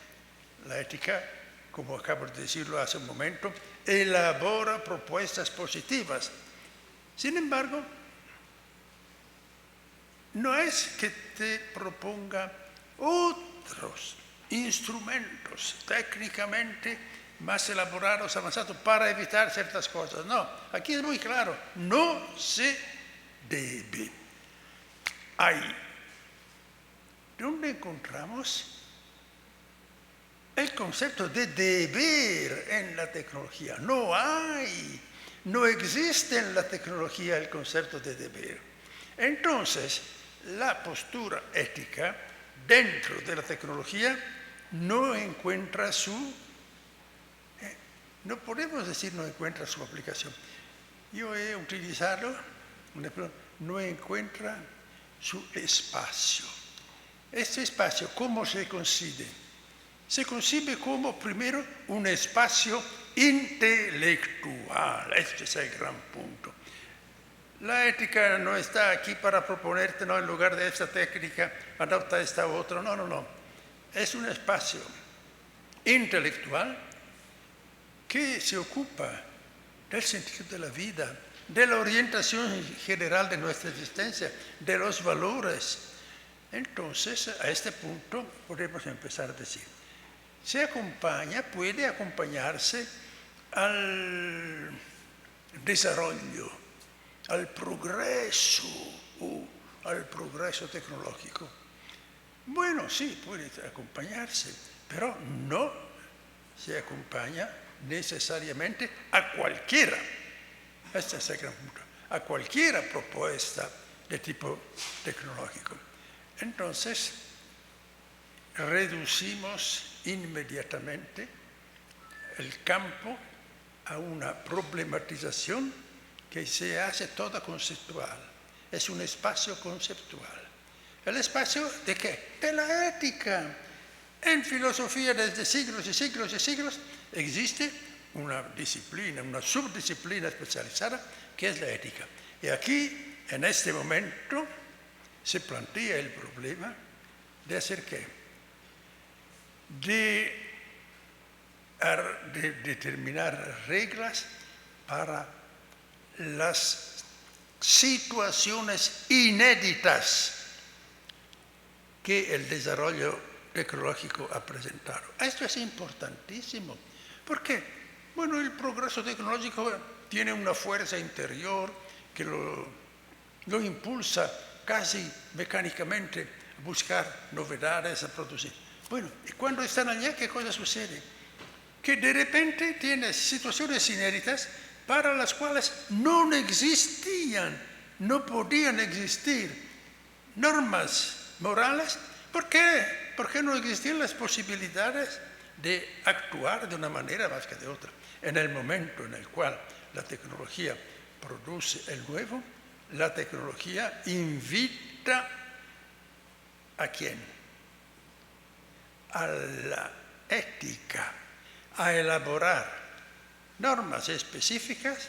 La ética, como acabo de decirlo hace un momento, elabora propuestas positivas. Sin embargo, no es que te proponga otros instrumentos técnicamente más elaborados, avanzados, para evitar ciertas cosas. No, aquí es muy claro, no se debe. ¿Dónde encontramos el concepto de deber en la tecnología? No existe en la tecnología el concepto de deber. Entonces, la postura ética dentro de la tecnología no encuentra no podemos decir no encuentra su aplicación. Yo he utilizado, no encuentra su espacio. Este espacio, ¿cómo se concibe? Se concibe como, primero, un espacio intelectual. Este es el gran punto. La ética no está aquí para proponerte, no, en lugar de esta técnica, adopta esta otra. No. Es un espacio intelectual que se ocupa del sentido de la vida, de la orientación general de nuestra existencia, de los valores. Entonces, a este punto podemos empezar a decir, puede acompañarse al desarrollo, al progreso tecnológico. Bueno, sí, puede acompañarse, pero no se acompaña necesariamente a cualquiera. Este es el gran punto. A cualquiera propuesta de tipo tecnológico. Entonces, reducimos inmediatamente el campo a una problematización que se hace toda conceptual. Es un espacio conceptual. ¿El espacio de qué? De la ética. En filosofía desde siglos y siglos y siglos existe una disciplina, una subdisciplina especializada que es la ética. Y aquí, en este momento, se plantea el problema de hacer qué? De determinar reglas para las situaciones inéditas que el desarrollo tecnológico ha presentado. Esto es importantísimo. ¿Por qué? Bueno, el progreso tecnológico tiene una fuerza interior que lo impulsa casi mecánicamente a buscar novedades, a producir. Bueno, y cuando están allá, ¿qué cosa sucede? Que de repente tienes situaciones inéditas para las cuales no existían, no podían existir normas morales. ¿Por qué? Porque no existían las posibilidades de actuar de una manera más que de otra. En el momento en el cual la tecnología produce el nuevo, la tecnología invita ¿a quién? A la ética, a elaborar normas específicas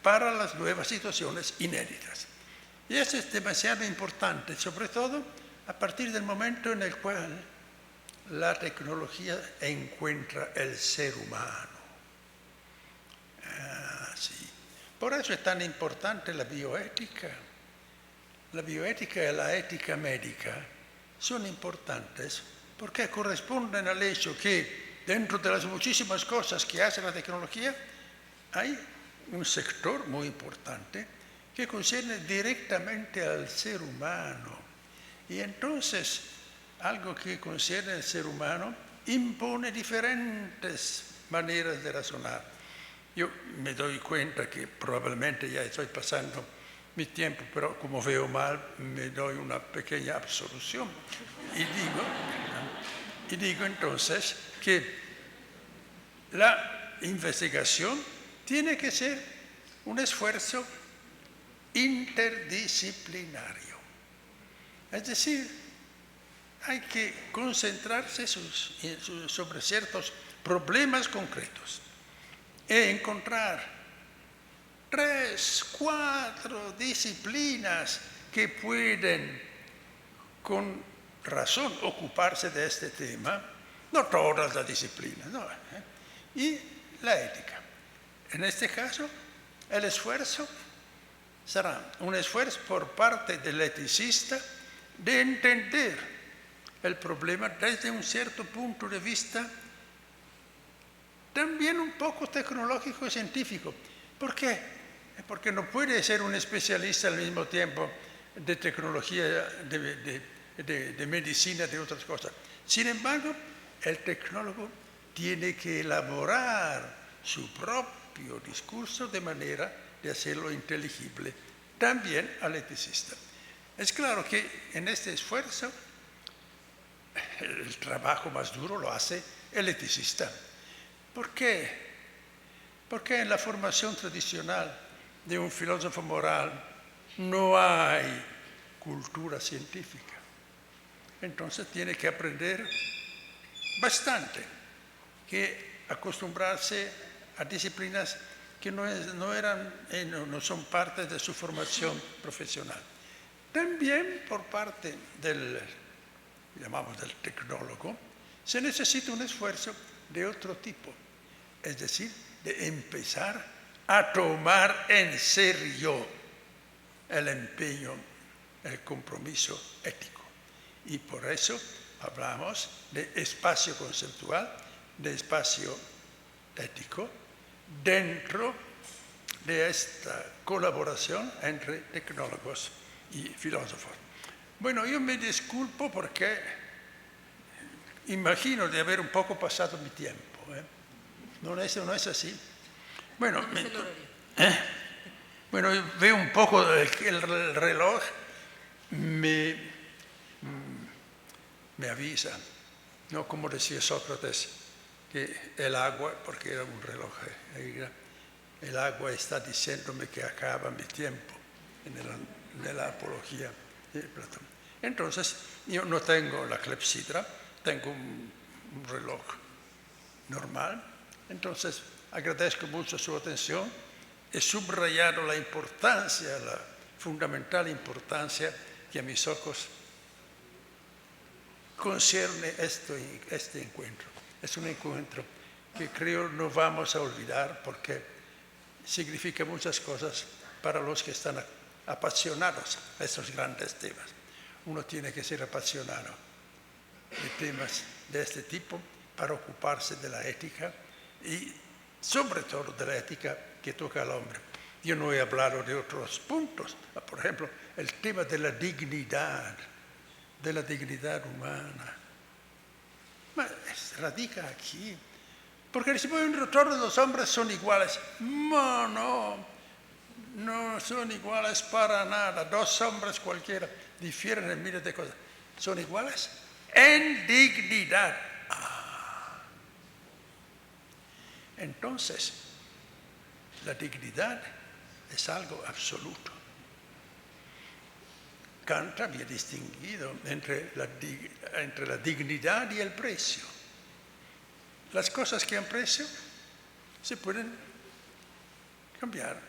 para las nuevas situaciones inéditas. Y eso es demasiado importante, sobre todo a partir del momento en el cual la tecnología encuentra el ser humano. Sí. Por eso es tan importante la bioética. La bioética y la ética médica son importantes porque corresponden al hecho que dentro de las muchísimas cosas que hace la tecnología hay un sector muy importante que concierne directamente al ser humano. Y entonces algo que concierne al ser humano, impone diferentes maneras de razonar. Yo me doy cuenta que probablemente ya estoy pasando mi tiempo, pero como veo mal, me doy una pequeña absolución. Y digo entonces que la investigación tiene que ser un esfuerzo interdisciplinario. Es decir, hay que concentrarse sobre ciertos problemas concretos e encontrar 3, 4 disciplinas que pueden con razón ocuparse de este tema, no todas las disciplinas, no, y la ética. En este caso, el esfuerzo será un esfuerzo por parte del eticista de entender el problema desde un cierto punto de vista también un poco tecnológico y científico. ¿Por qué? Porque no puede ser un especialista al mismo tiempo de tecnología, de medicina, de otras cosas. Sin embargo, el tecnólogo tiene que elaborar su propio discurso de manera de hacerlo inteligible también al eticista. Es claro que en este esfuerzo el trabajo más duro lo hace el eticista. ¿Por qué? Porque en la formación tradicional de un filósofo moral no hay cultura científica. Entonces tiene que aprender bastante, que acostumbrarse a disciplinas que no son parte de su formación profesional. También por parte del tecnólogo, se necesita un esfuerzo de otro tipo, es decir, de empezar a tomar en serio el empeño, el compromiso ético. Y por eso hablamos de espacio conceptual, de espacio ético, dentro de esta colaboración entre tecnólogos y filósofos. Bueno, yo me disculpo porque imagino de haber un poco pasado mi tiempo. ¿No es así? Bueno, bueno, veo un poco el reloj, me avisa, ¿no? Como decía Sócrates, que el agua, porque era un reloj, el agua está diciéndome que acaba mi tiempo en la apología de Platón. Entonces, yo no tengo la clepsidra, tengo un reloj normal. Entonces, agradezco mucho su atención. He subrayado la importancia, la fundamental importancia que a mis ojos concierne este encuentro. Es un encuentro que creo no vamos a olvidar porque significa muchas cosas para los que están apasionados a estos grandes temas. Uno tiene que ser apasionado de temas de este tipo para ocuparse de la ética y sobre todo de la ética que toca al hombre. Yo no he hablado de otros puntos, por ejemplo, el tema de la dignidad humana. Radica aquí. Porque si todos los hombres son iguales, no son iguales para nada. 2 hombres cualquiera difieren en miles de cosas. ¿Son iguales? En dignidad. Entonces, la dignidad es algo absoluto. Kant había distinguido entre la dignidad y el precio. Las cosas que han precio se pueden cambiar.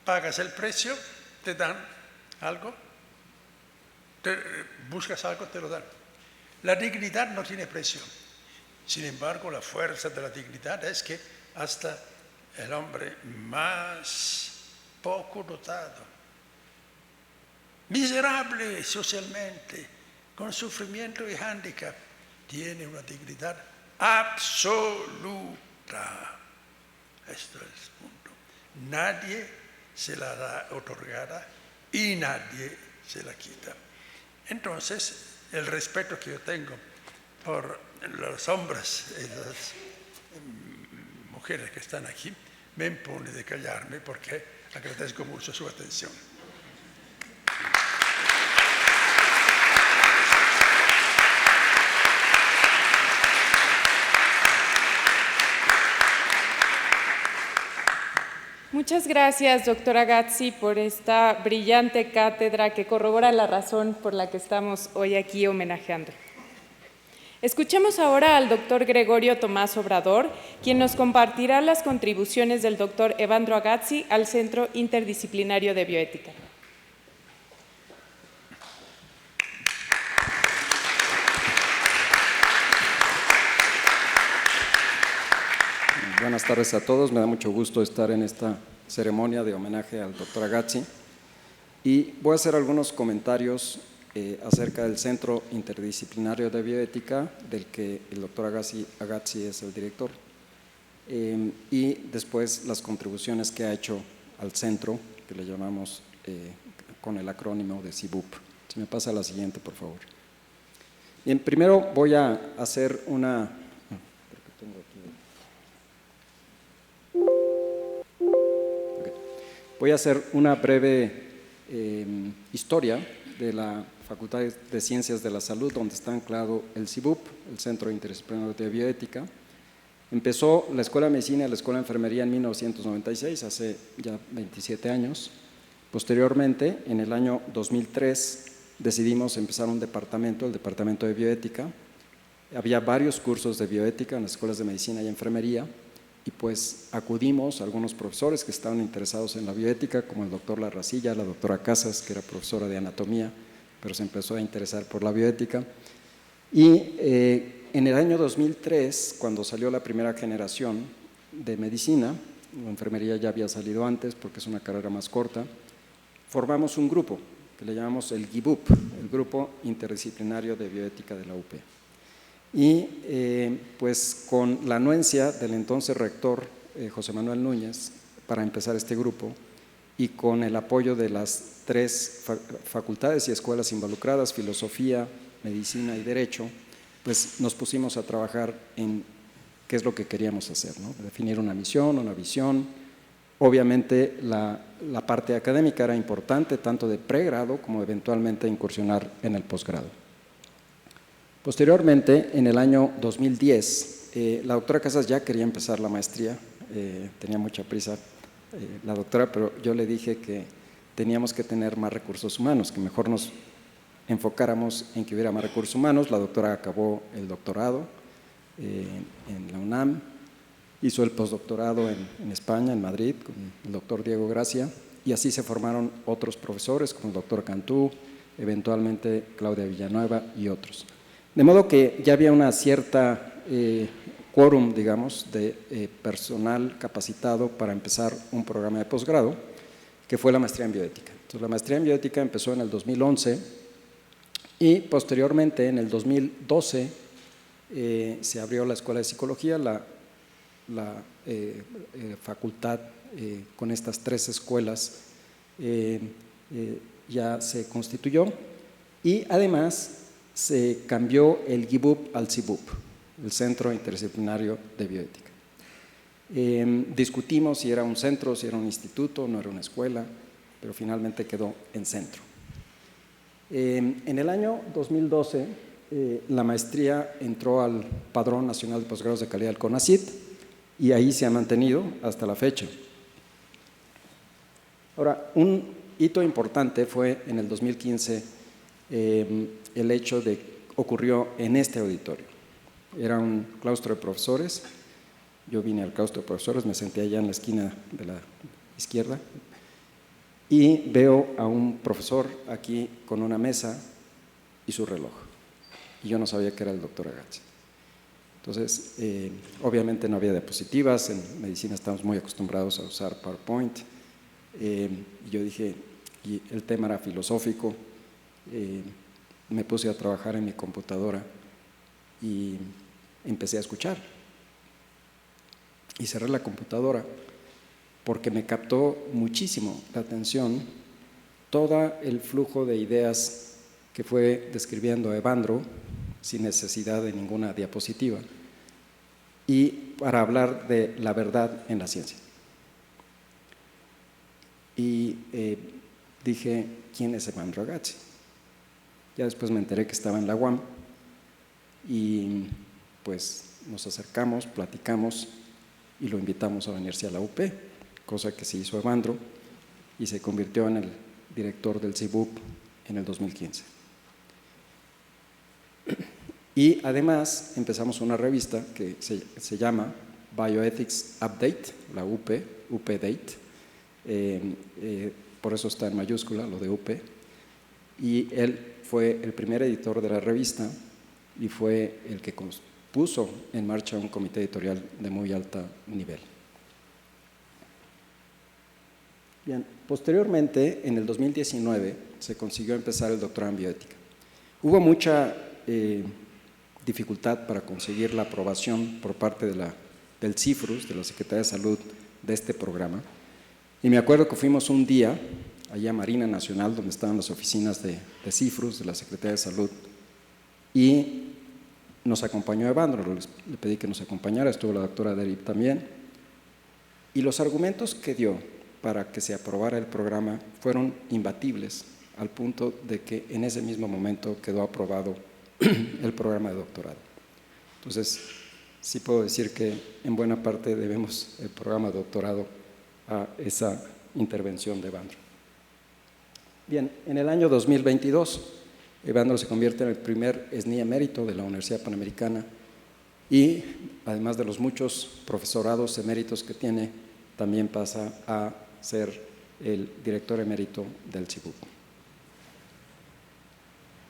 Pagas el precio, te dan algo, buscas algo, te lo dan. La dignidad no tiene precio. Sin embargo, la fuerza de la dignidad es que hasta el hombre más poco dotado, miserable socialmente, con sufrimiento y hándicap, tiene una dignidad absoluta. Esto es el punto. Nadie se la da otorgada y nadie se la quita. Entonces, el respeto que yo tengo por los hombres y las mujeres que están aquí me impone de callarme porque agradezco mucho su atención. Muchas gracias, doctora Gazzi, por esta brillante cátedra que corrobora la razón por la que estamos hoy aquí homenajeando. Escuchemos ahora al doctor Gregorio Tomás Obrador, quien nos compartirá las contribuciones del doctor Evandro Agazzi al Centro Interdisciplinario de Bioética. Buenas tardes a todos, me da mucho gusto estar en esta ceremonia de homenaje al doctor Agazzi y voy a hacer algunos comentarios acerca del Centro Interdisciplinario de Bioética, del que el doctor Agazzi es el director, y después las contribuciones que ha hecho al centro, que le llamamos con el acrónimo de CIBUP. Si me pasa la siguiente, por favor. Bien, primero voy a hacer una… Voy a hacer una breve historia de la Facultad de Ciencias de la Salud, donde está anclado el CIBUP, el Centro Interdisciplinario de Bioética. Empezó la Escuela de Medicina y la Escuela de Enfermería en 1996, hace ya 27 años. Posteriormente, en el año 2003, decidimos empezar un departamento, el Departamento de Bioética. Había varios cursos de bioética en las escuelas de medicina y enfermería, y pues acudimos a algunos profesores que estaban interesados en la bioética, como el doctor Larracilla, la doctora Casas, que era profesora de anatomía, pero se empezó a interesar por la bioética. Y en el año 2003, cuando salió la primera generación de medicina, la enfermería ya había salido antes porque es una carrera más corta, formamos un grupo que le llamamos el GIBUP, el Grupo Interdisciplinario de Bioética de la UP. Y pues con la anuencia del entonces rector José Manuel Núñez para empezar este grupo y con el apoyo de las 3 facultades y escuelas involucradas, filosofía, medicina y derecho, pues nos pusimos a trabajar en qué es lo que queríamos hacer, ¿no? Definir una misión, una visión. Obviamente la parte académica era importante, tanto de pregrado como eventualmente incursionar en el posgrado. Posteriormente, en el año 2010, la doctora Casas ya quería empezar la maestría, tenía mucha prisa la doctora, pero yo le dije que teníamos que tener más recursos humanos, que mejor nos enfocáramos en que hubiera más recursos humanos. La doctora acabó el doctorado en la UNAM, hizo el postdoctorado en España, en Madrid, con el doctor Diego Gracia, y así se formaron otros profesores como el doctor Cantú, eventualmente Claudia Villanueva y otros. De modo que ya había una cierta quórum, digamos, de personal capacitado para empezar un programa de posgrado, que fue la maestría en bioética. Entonces, la maestría en bioética empezó en el 2011 y posteriormente, en el 2012, se abrió la Escuela de Psicología, la facultad con estas 3 escuelas ya se constituyó y además se cambió el GIBUP al CIBUP, el Centro Interdisciplinario de Bioética. Discutimos si era un centro, si era un instituto, no era una escuela, pero finalmente quedó en centro. En el año 2012, la maestría entró al Padrón Nacional de Posgrados de Calidad del CONACYT y ahí se ha mantenido hasta la fecha. Ahora, un hito importante fue en el 2015 el hecho de que ocurrió en este auditorio. Era un claustro de profesores, yo vine al claustro de profesores, me senté allá en la esquina de la izquierda y veo a un profesor aquí con una mesa y su reloj, y yo no sabía que era el doctor Agazzi. Entonces, obviamente no había diapositivas, en medicina estamos muy acostumbrados a usar PowerPoint, y yo dije, y el tema era filosófico, me puse a trabajar en mi computadora y empecé a escuchar. Y cerré la computadora porque me captó muchísimo la atención todo el flujo de ideas que fue describiendo a Evandro sin necesidad de ninguna diapositiva y para hablar de la verdad en la ciencia. Y dije, ¿quién es Evandro Agazzi? Ya después me enteré que estaba en la UAM y pues nos acercamos, platicamos y lo invitamos a venirse a la UP, cosa que se hizo Evandro y se convirtió en el director del CIBUP en el 2015. Y además empezamos una revista que se llama Bioethics Update, la UP Date, por eso está en mayúscula lo de UP, y él fue el primer editor de la revista y fue el que puso en marcha un comité editorial de muy alto nivel. Bien, posteriormente, en el 2019, se consiguió empezar el doctorado en bioética. Hubo mucha dificultad para conseguir la aprobación por parte del CIFRUS, de la Secretaría de Salud, de este programa. Y me acuerdo que fuimos un día allá a Marina Nacional, donde estaban las oficinas de CIFRUS, de la Secretaría de Salud, y nos acompañó Evandro, le pedí que nos acompañara, estuvo la doctora Derib también, y los argumentos que dio para que se aprobara el programa fueron imbatibles, al punto de que en ese mismo momento quedó aprobado el programa de doctorado. Entonces, sí puedo decir que en buena parte debemos el programa de doctorado a esa intervención de Evandro. Bien, en el año 2022, Evandro se convierte en el primer SNI emérito de la Universidad Panamericana y, además de los muchos profesorados eméritos que tiene, también pasa a ser el director emérito del CIBUP.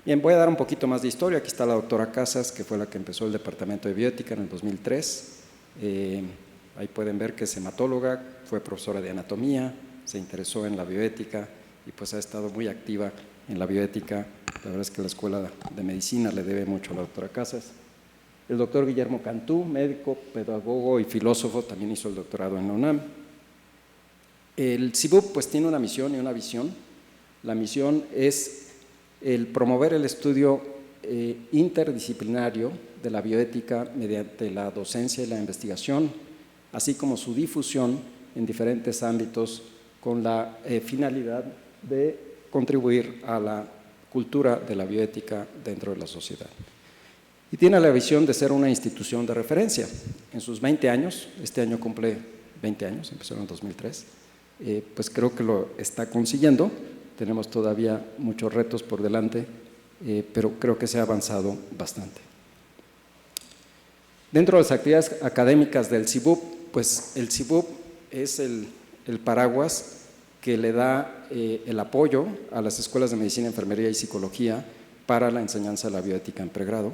Bien, voy a dar un poquito más de historia. Aquí está la doctora Casas, que fue la que empezó el departamento de bioética en el 2003. Ahí pueden ver que es hematóloga, fue profesora de anatomía, se interesó en la bioética y pues ha estado muy activa en la bioética. La verdad es que la Escuela de Medicina le debe mucho a la doctora Casas. El doctor Guillermo Cantú, médico, pedagogo y filósofo, también hizo el doctorado en la UNAM. El CIBUP pues tiene una misión y una visión. La misión es el promover el estudio interdisciplinario de la bioética mediante la docencia y la investigación, así como su difusión en diferentes ámbitos con la finalidad de contribuir a la cultura de la bioética dentro de la sociedad. Y tiene la visión de ser una institución de referencia. En sus 20 años, este año cumple 20 años, empezó en el 2003, pues creo que lo está consiguiendo. Tenemos todavía muchos retos por delante, pero creo que se ha avanzado bastante. Dentro de las actividades académicas del CIBUP, pues el CIBUP es el paraguas que le da el apoyo a las escuelas de medicina, enfermería y psicología para la enseñanza de la bioética en pregrado,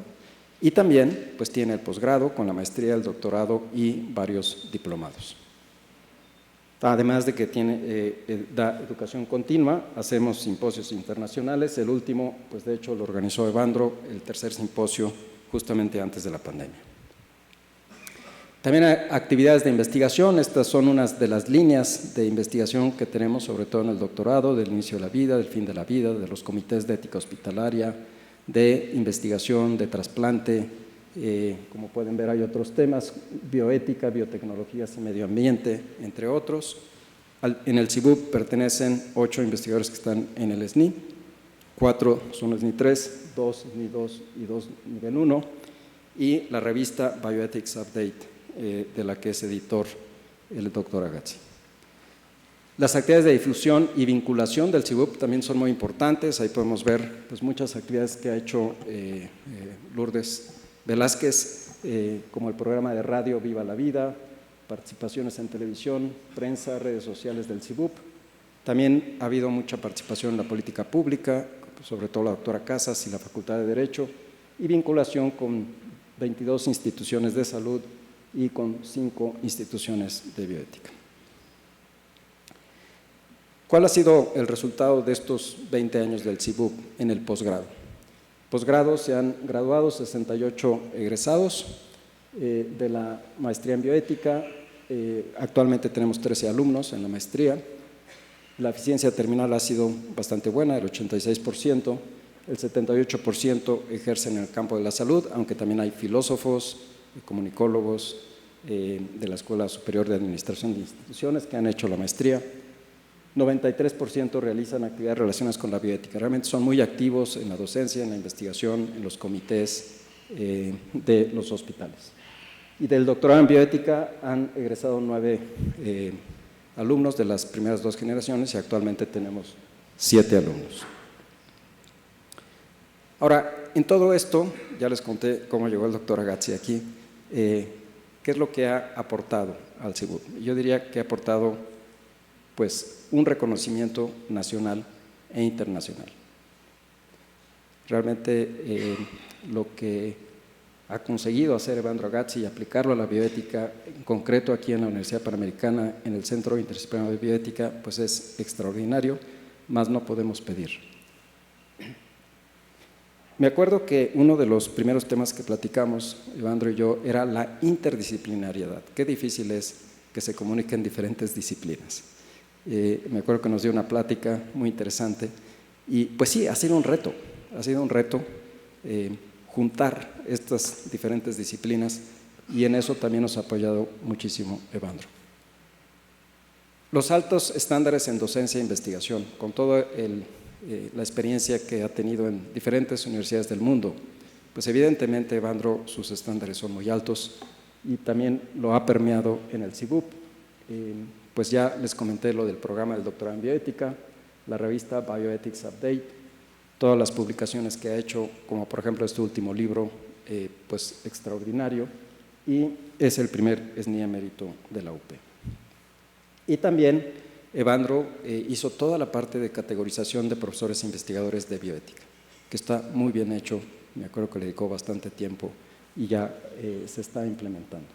y también pues tiene el posgrado con la maestría, el doctorado y varios diplomados. Además de que da educación continua, hacemos simposios internacionales. El último, pues de hecho lo organizó Evandro, el tercer simposio justamente antes de la pandemia. También hay actividades de investigación. Estas son unas de las líneas de investigación que tenemos, sobre todo en el doctorado, del inicio de la vida, del fin de la vida, de los comités de ética hospitalaria, de investigación, de trasplante. Como pueden ver, hay otros temas: bioética, biotecnologías y medio ambiente, entre otros. En el CIBUP pertenecen 8 investigadores que están en el SNI, 4 son SNI 3, 2 SNI 2 y 2 nivel 1, y la revista Bioethics Update, de la que es editor el doctor Agazzi. Las actividades de difusión y vinculación del CIBUP también son muy importantes. Ahí podemos ver pues, muchas actividades que ha hecho Lourdes Velázquez, como el programa de radio Viva la Vida, participaciones en televisión, prensa, redes sociales del CIBUP. También ha habido mucha participación en la política pública, sobre todo la doctora Casas y la Facultad de Derecho, y vinculación con 22 instituciones de salud y con 5 instituciones de bioética. ¿Cuál ha sido el resultado de estos 20 años del CIBUP en el posgrado? Posgrado se han graduado 68 egresados de la maestría en bioética. Actualmente tenemos 13 alumnos en la maestría. La eficiencia terminal ha sido bastante buena, el 86%, el 78% ejercen en el campo de la salud, aunque también hay filósofos, comunicólogos de la Escuela Superior de Administración de Instituciones que han hecho la maestría. 93% realizan actividades relacionadas con la bioética. Realmente son muy activos en la docencia, en la investigación, en los comités de los hospitales. Y del doctorado en bioética han egresado 9 alumnos de las primeras 2 generaciones y actualmente tenemos 7 alumnos. Ahora, en todo esto, ya les conté cómo llegó el doctor Agazzi aquí, qué es lo que ha aportado al CIBUP. Yo diría que ha aportado pues, un reconocimiento nacional e internacional. Realmente lo que ha conseguido hacer Evandro Agazzi y aplicarlo a la bioética, en concreto aquí en la Universidad Panamericana, en el Centro Interdisciplinario de Bioética, pues es extraordinario, más no podemos pedir. Me acuerdo que uno de los primeros temas que platicamos, Evandro y yo, era la interdisciplinariedad. Qué difícil es que se comuniquen diferentes disciplinas. Me acuerdo que nos dio una plática muy interesante y pues sí, ha sido un reto juntar estas diferentes disciplinas y en eso también nos ha apoyado muchísimo Evandro. Los altos estándares en docencia e investigación, con toda la experiencia que ha tenido en diferentes universidades del mundo, pues evidentemente Evandro, sus estándares son muy altos y también lo ha permeado en el CIBUP. Pues ya les comenté lo del programa del doctorado en bioética, la revista Bioethics Update, todas las publicaciones que ha hecho, como por ejemplo este último libro, pues extraordinario, y es el primer SNI emérito de la UP. Y también Evandro hizo toda la parte de categorización de profesores e investigadores de bioética, que está muy bien hecho, me acuerdo que le dedicó bastante tiempo y ya se está implementando.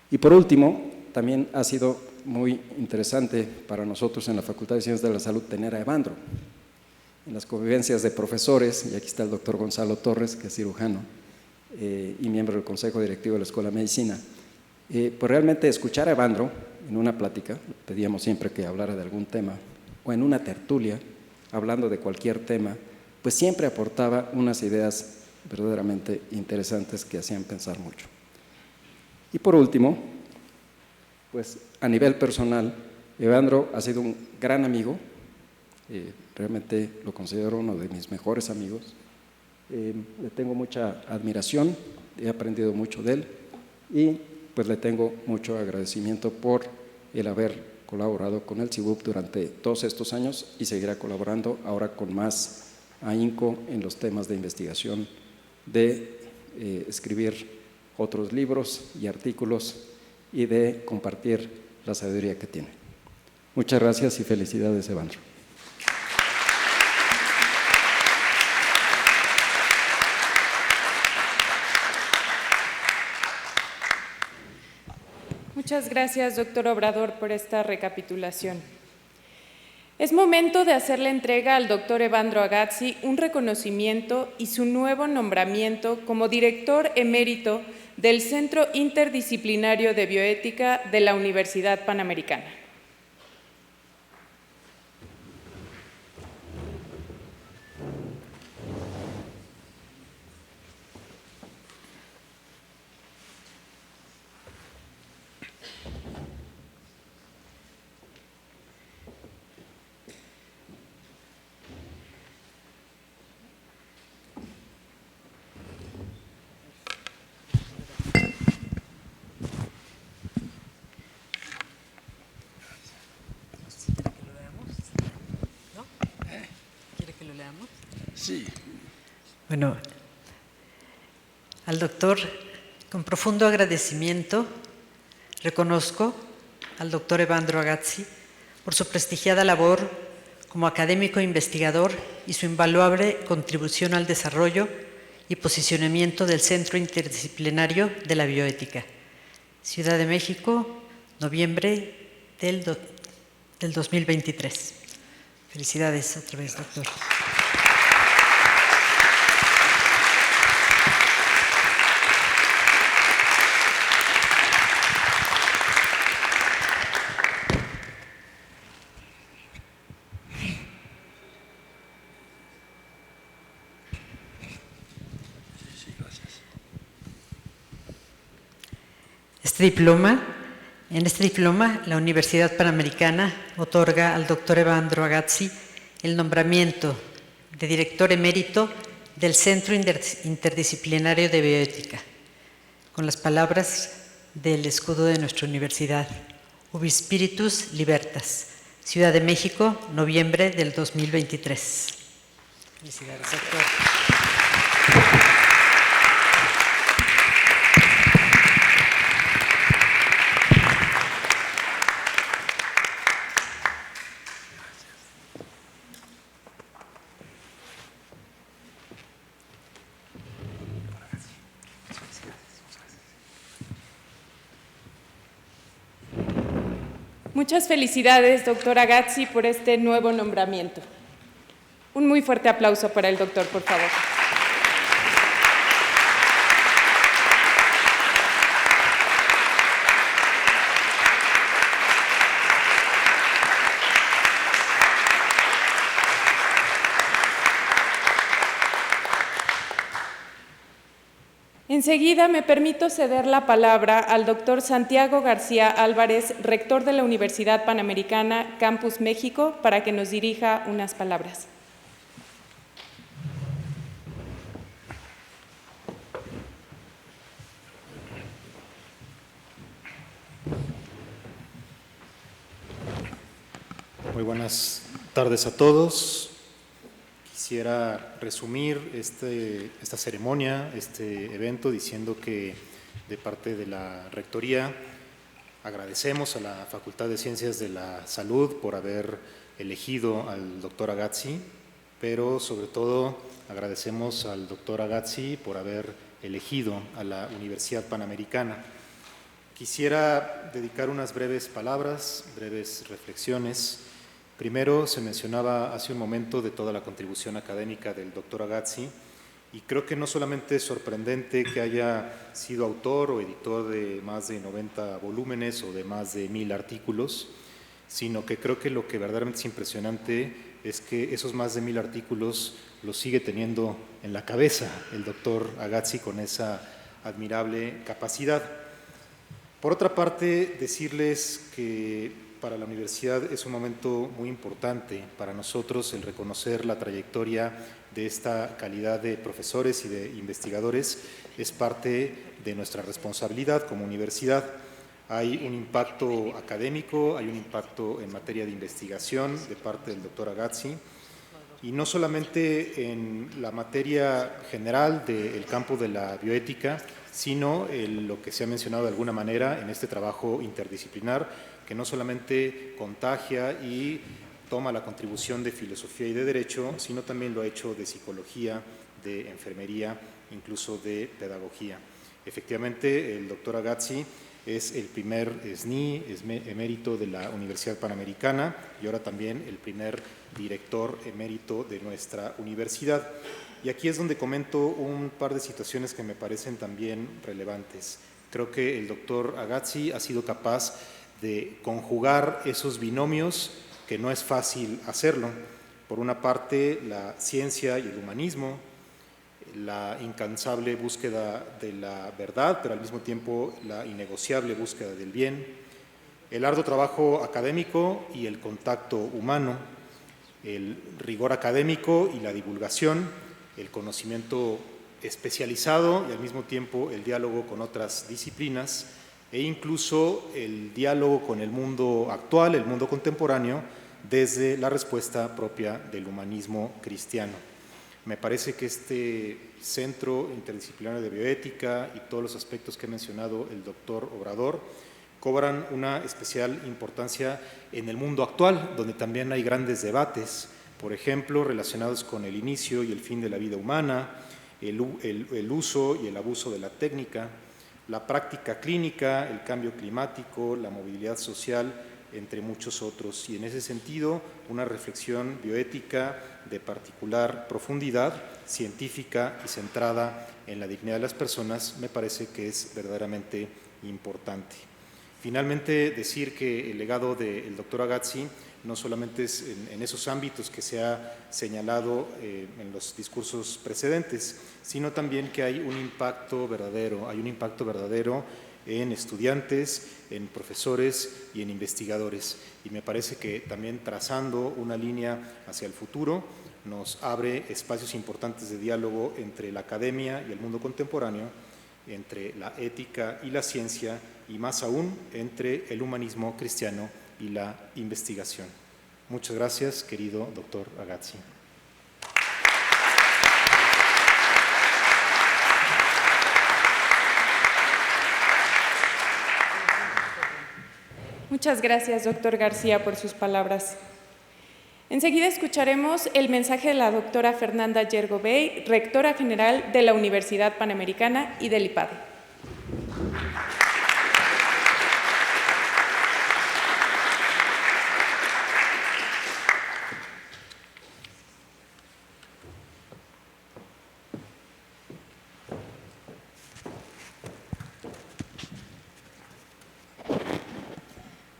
Y por último, también ha sido muy interesante para nosotros en la Facultad de Ciencias de la Salud tener a Evandro en las convivencias de profesores, y aquí está el doctor Gonzalo Torres, que es cirujano y miembro del Consejo Directivo de la Escuela de Medicina. Pues realmente escuchar a Evandro en una plática, pedíamos siempre que hablara de algún tema, o en una tertulia, hablando de cualquier tema, pues siempre aportaba unas ideas verdaderamente interesantes que hacían pensar mucho. Y por último, pues a nivel personal, Evandro ha sido un gran amigo, realmente lo considero uno de mis mejores amigos, le tengo mucha admiración, he aprendido mucho de él y pues le tengo mucho agradecimiento por el haber colaborado con el CIBUP durante todos estos años y seguirá colaborando ahora con más ahínco en los temas de investigación, de escribir otros libros y artículos y de compartir la sabiduría que tiene. Muchas gracias y felicidades, Evandro. Muchas gracias, doctor Obrador, por esta recapitulación. Es momento de hacer la entrega al doctor Evandro Agazzi un reconocimiento y su nuevo nombramiento como director emérito del Centro Interdisciplinario de Bioética de la Universidad Panamericana. Sí. Bueno, al doctor, con profundo agradecimiento, reconozco al doctor Evandro Agazzi por su prestigiada labor como académico e investigador y su invaluable contribución al desarrollo y posicionamiento del Centro Interdisciplinario de la Bioética. Ciudad de México, noviembre del 2023. Felicidades otra vez, doctor. En este diploma, la Universidad Panamericana otorga al doctor Evandro Agazzi el nombramiento de director emérito del Centro Interdisciplinario de Bioética, con las palabras del escudo de nuestra universidad: Ubi Spiritus Libertas, Ciudad de México, noviembre del 2023. Felicidades, doctor. Muchas felicidades, doctor Agazzi, por este nuevo nombramiento. Un muy fuerte aplauso para el doctor, por favor. Enseguida me permito ceder la palabra al doctor Santiago García Álvarez, rector de la Universidad Panamericana, Campus México, para que nos dirija unas palabras. Muy buenas tardes a todos. Quisiera resumir esta ceremonia, este evento, diciendo que de parte de la Rectoría agradecemos a la Facultad de Ciencias de la Salud por haber elegido al doctor Agazzi, pero sobre todo agradecemos al doctor Agazzi por haber elegido a la Universidad Panamericana. Quisiera dedicar unas breves palabras, breves reflexiones. Primero, se mencionaba hace un momento de toda la contribución académica del doctor Agazzi, y creo que no solamente es sorprendente que haya sido autor o editor de más de 90 volúmenes o de más de 1000 artículos, sino que creo que lo que verdaderamente es impresionante es que esos más de 1000 artículos los sigue teniendo en la cabeza el doctor Agazzi con esa admirable capacidad. Por otra parte, decirles que para la universidad es un momento muy importante para nosotros el reconocer la trayectoria de esta calidad de profesores y de investigadores. Es parte de nuestra responsabilidad como universidad. Hay un impacto académico, hay un impacto en materia de investigación de parte del doctor Agazzi, y no solamente en la materia general del campo de la bioética, sino lo que se ha mencionado de alguna manera en este trabajo interdisciplinar, que no solamente contagia y toma la contribución de filosofía y de derecho, sino también lo ha hecho de psicología, de enfermería, incluso de pedagogía. Efectivamente, el doctor Agazzi es el primer SNI, emérito de la Universidad Panamericana, y ahora también el primer director emérito de nuestra universidad. Y aquí es donde comento un par de situaciones que me parecen también relevantes. Creo que el doctor Agazzi ha sido capaz de conjugar esos binomios que no es fácil hacerlo. Por una parte, la ciencia y el humanismo, la incansable búsqueda de la verdad, pero al mismo tiempo la innegociable búsqueda del bien, el arduo trabajo académico y el contacto humano, el rigor académico y la divulgación, el conocimiento especializado y al mismo tiempo el diálogo con otras disciplinas, e incluso el diálogo con el mundo actual, el mundo contemporáneo, desde la respuesta propia del humanismo cristiano. Me parece que este Centro Interdisciplinario de Bioética y todos los aspectos que ha mencionado el doctor Obrador cobran una especial importancia en el mundo actual, donde también hay grandes debates, por ejemplo, relacionados con el inicio y el fin de la vida humana, el uso y el abuso de la técnica, la práctica clínica, el cambio climático, la movilidad social, entre muchos otros. Y en ese sentido, una reflexión bioética de particular profundidad, científica y centrada en la dignidad de las personas, me parece que es verdaderamente importante. Finalmente, decir que el legado del doctor Agazzi no solamente es en esos ámbitos que se ha señalado en los discursos precedentes, sino también que hay un impacto verdadero en estudiantes, en profesores y en investigadores. Y me parece que también trazando una línea hacia el futuro nos abre espacios importantes de diálogo entre la academia y el mundo contemporáneo, entre la ética y la ciencia, y más aún entre el humanismo cristiano y la investigación. Muchas gracias, querido doctor Agazzi. Muchas gracias, doctor García, por sus palabras. Enseguida escucharemos el mensaje de la doctora Fernanda Yergobey, rectora general de la Universidad Panamericana y del IPADE.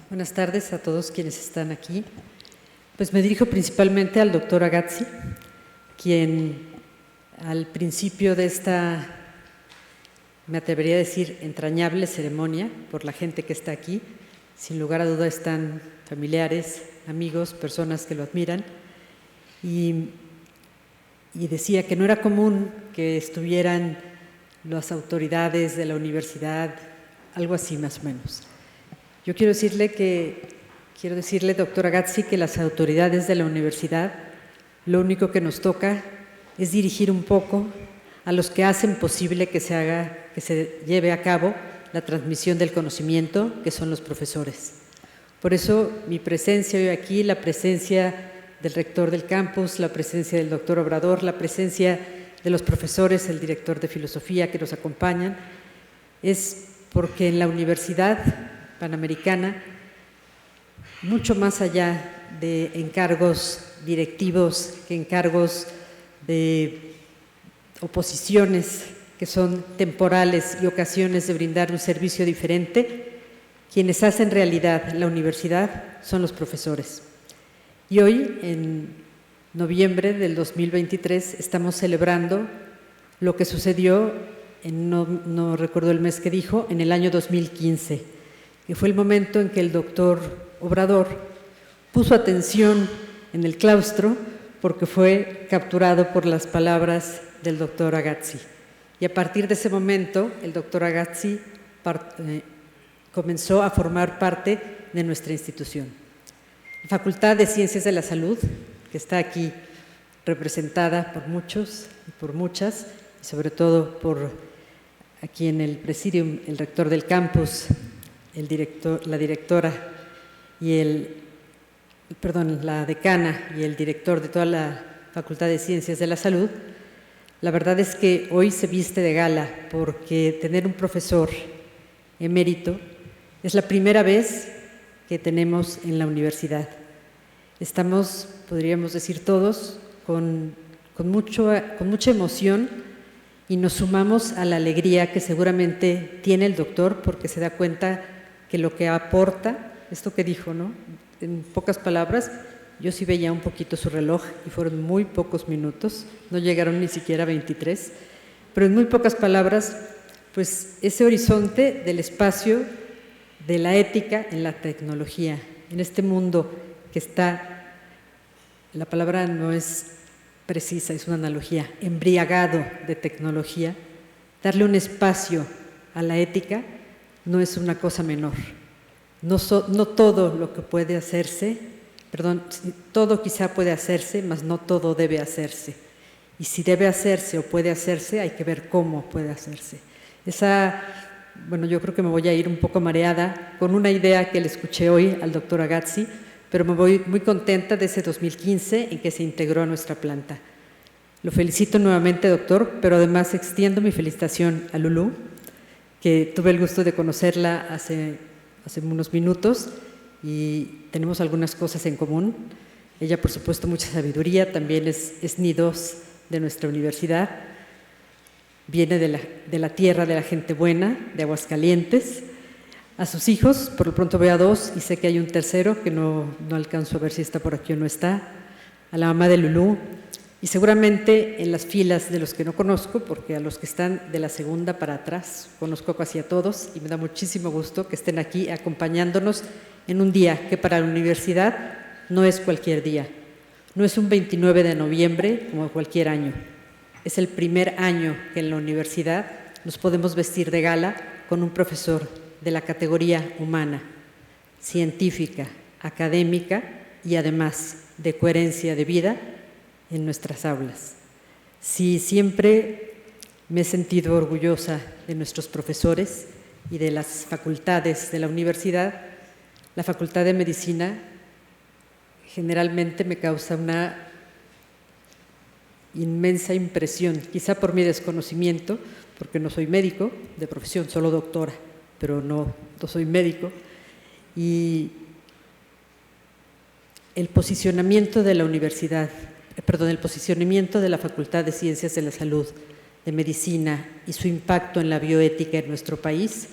Buenas tardes a todos quienes están aquí. Pues me dirijo principalmente al doctor Agazzi, quien al principio de esta, me atrevería a decir, entrañable ceremonia, por la gente que está aquí, sin lugar a duda están familiares, amigos, personas que lo admiran, y decía que no era común que estuvieran las autoridades de la universidad, algo así más o menos. Yo quiero decirle, doctor Agazzi, que las autoridades de la universidad, lo único que nos toca es dirigir un poco a los que hacen posible que se lleve a cabo la transmisión del conocimiento, que son los profesores. Por eso mi presencia hoy aquí, la presencia del rector del campus, la presencia del doctor Obrador, la presencia de los profesores, el director de filosofía que nos acompañan, es porque en la Universidad Panamericana, mucho más allá de encargos directivos, que encargos de oposiciones que son temporales y ocasiones de brindar un servicio diferente, quienes hacen realidad la universidad son los profesores. Y hoy, en noviembre del 2023, estamos celebrando lo que sucedió, no recuerdo el mes que dijo, en el año 2015, que fue el momento en que el doctor Obrador puso atención en el claustro porque fue capturado por las palabras del doctor Agazzi. Y a partir de ese momento, el doctor Agazzi comenzó a formar parte de nuestra institución. La Facultad de Ciencias de la Salud, que está aquí representada por muchos y por muchas, y sobre todo por aquí en el presidium, el rector del campus, la directora y la decana y el director de toda la Facultad de Ciencias de la Salud, la verdad es que hoy se viste de gala porque tener un profesor emérito es la primera vez que tenemos en la universidad. Estamos, podríamos decir todos, con mucha emoción y nos sumamos a la alegría que seguramente tiene el doctor porque se da cuenta que lo que aporta, esto que dijo, ¿no? En pocas palabras, yo sí veía un poquito su reloj y fueron muy pocos minutos, no llegaron ni siquiera a 23, pero en muy pocas palabras, pues ese horizonte del espacio de la ética en la tecnología, en este mundo que está, la palabra no es precisa, es una analogía, embriagado de tecnología, darle un espacio a la ética no es una cosa menor. No todo lo que puede hacerse, todo quizá puede hacerse, mas no todo debe hacerse. Y si debe hacerse o puede hacerse, hay que ver cómo puede hacerse. Yo creo que me voy a ir un poco mareada con una idea que le escuché hoy al doctor Agazzi, pero me voy muy contenta de ese 2015 en que se integró a nuestra planta. Lo felicito nuevamente, doctor, pero además extiendo mi felicitación a Lulú, que tuve el gusto de conocerla hace unos minutos y tenemos algunas cosas en común. Ella, por supuesto, mucha sabiduría, también es Ni2 de nuestra universidad, viene de la tierra de la gente buena, de Aguascalientes. A sus hijos, por lo pronto veo a 2 y sé que hay un tercero que no alcanzo a ver si está por aquí o no está. A la mamá de Lulú, y seguramente en las filas de los que no conozco, porque a los que están de la segunda para atrás conozco casi a todos y me da muchísimo gusto que estén aquí acompañándonos en un día que para la universidad no es cualquier día, no es un 29 de noviembre como cualquier año, es el primer año que en la universidad nos podemos vestir de gala con un profesor de la categoría humana, científica, académica y además de coherencia de vida en nuestras aulas. Si siempre me he sentido orgullosa de nuestros profesores y de las facultades de la universidad, la Facultad de Medicina generalmente me causa una inmensa impresión, quizá por mi desconocimiento, porque no soy médico de profesión, solo doctora, pero no soy médico, y el posicionamiento de la universidad, el posicionamiento de la Facultad de Ciencias de la Salud, de Medicina y su impacto en la bioética en nuestro país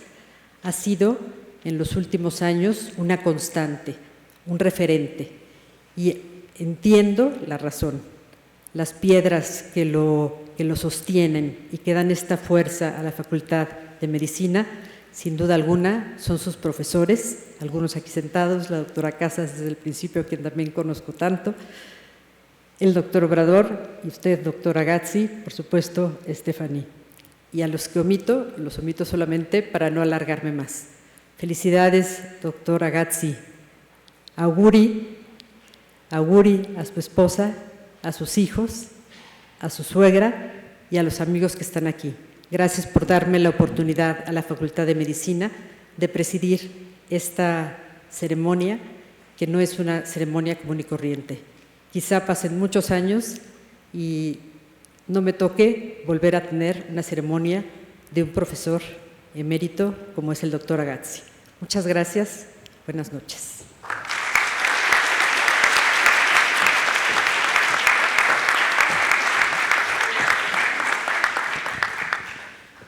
ha sido en los últimos años una constante, un referente, y entiendo la razón, las piedras que lo sostienen y que dan esta fuerza a la Facultad de Medicina, sin duda alguna, son sus profesores, algunos aquí sentados, la doctora Casas desde el principio, a quien también conozco tanto, el doctor Obrador y usted, doctora Agazzi, por supuesto, Estefaní. Y a los que omito, los omito solamente para no alargarme más. Felicidades, doctora Agazzi. Auguri a su esposa, a sus hijos, a su suegra y a los amigos que están aquí. Gracias por darme la oportunidad a la Facultad de Medicina de presidir esta ceremonia, que no es una ceremonia común y corriente. Quizá pasen muchos años y no me toque volver a tener una ceremonia de un profesor emérito como es el doctor Agazzi. Muchas gracias. Buenas noches.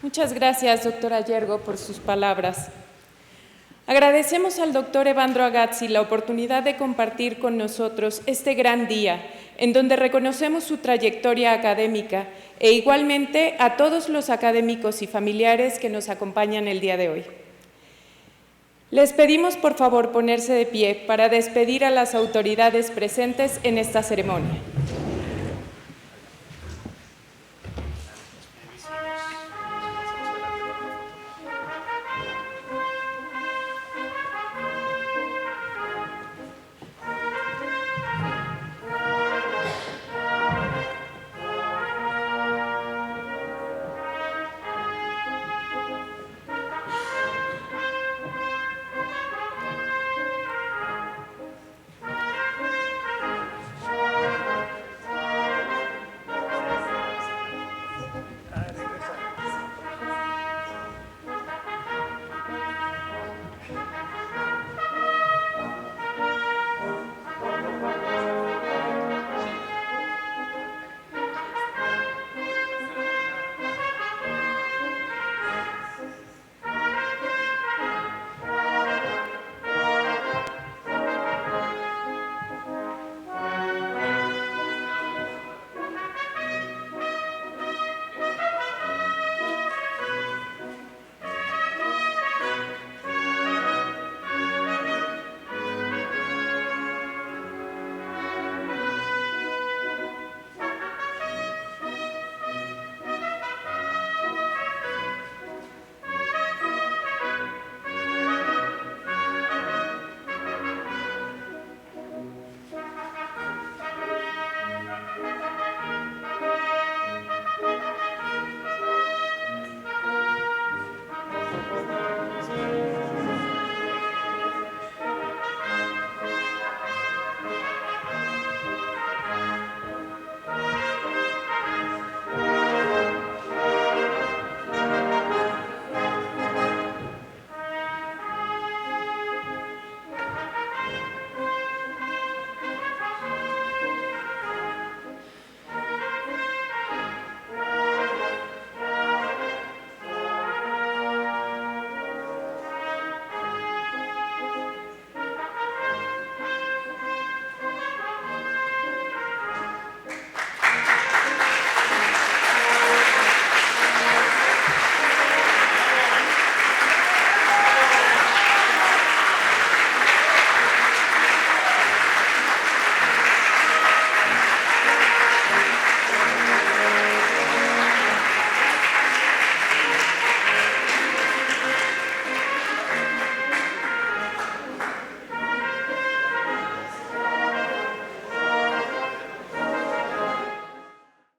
Muchas gracias, doctora Yergo, por sus palabras. Agradecemos al doctor Evandro Agazzi la oportunidad de compartir con nosotros este gran día, en donde reconocemos su trayectoria académica e igualmente a todos los académicos y familiares que nos acompañan el día de hoy. Les pedimos por favor ponerse de pie para despedir a las autoridades presentes en esta ceremonia.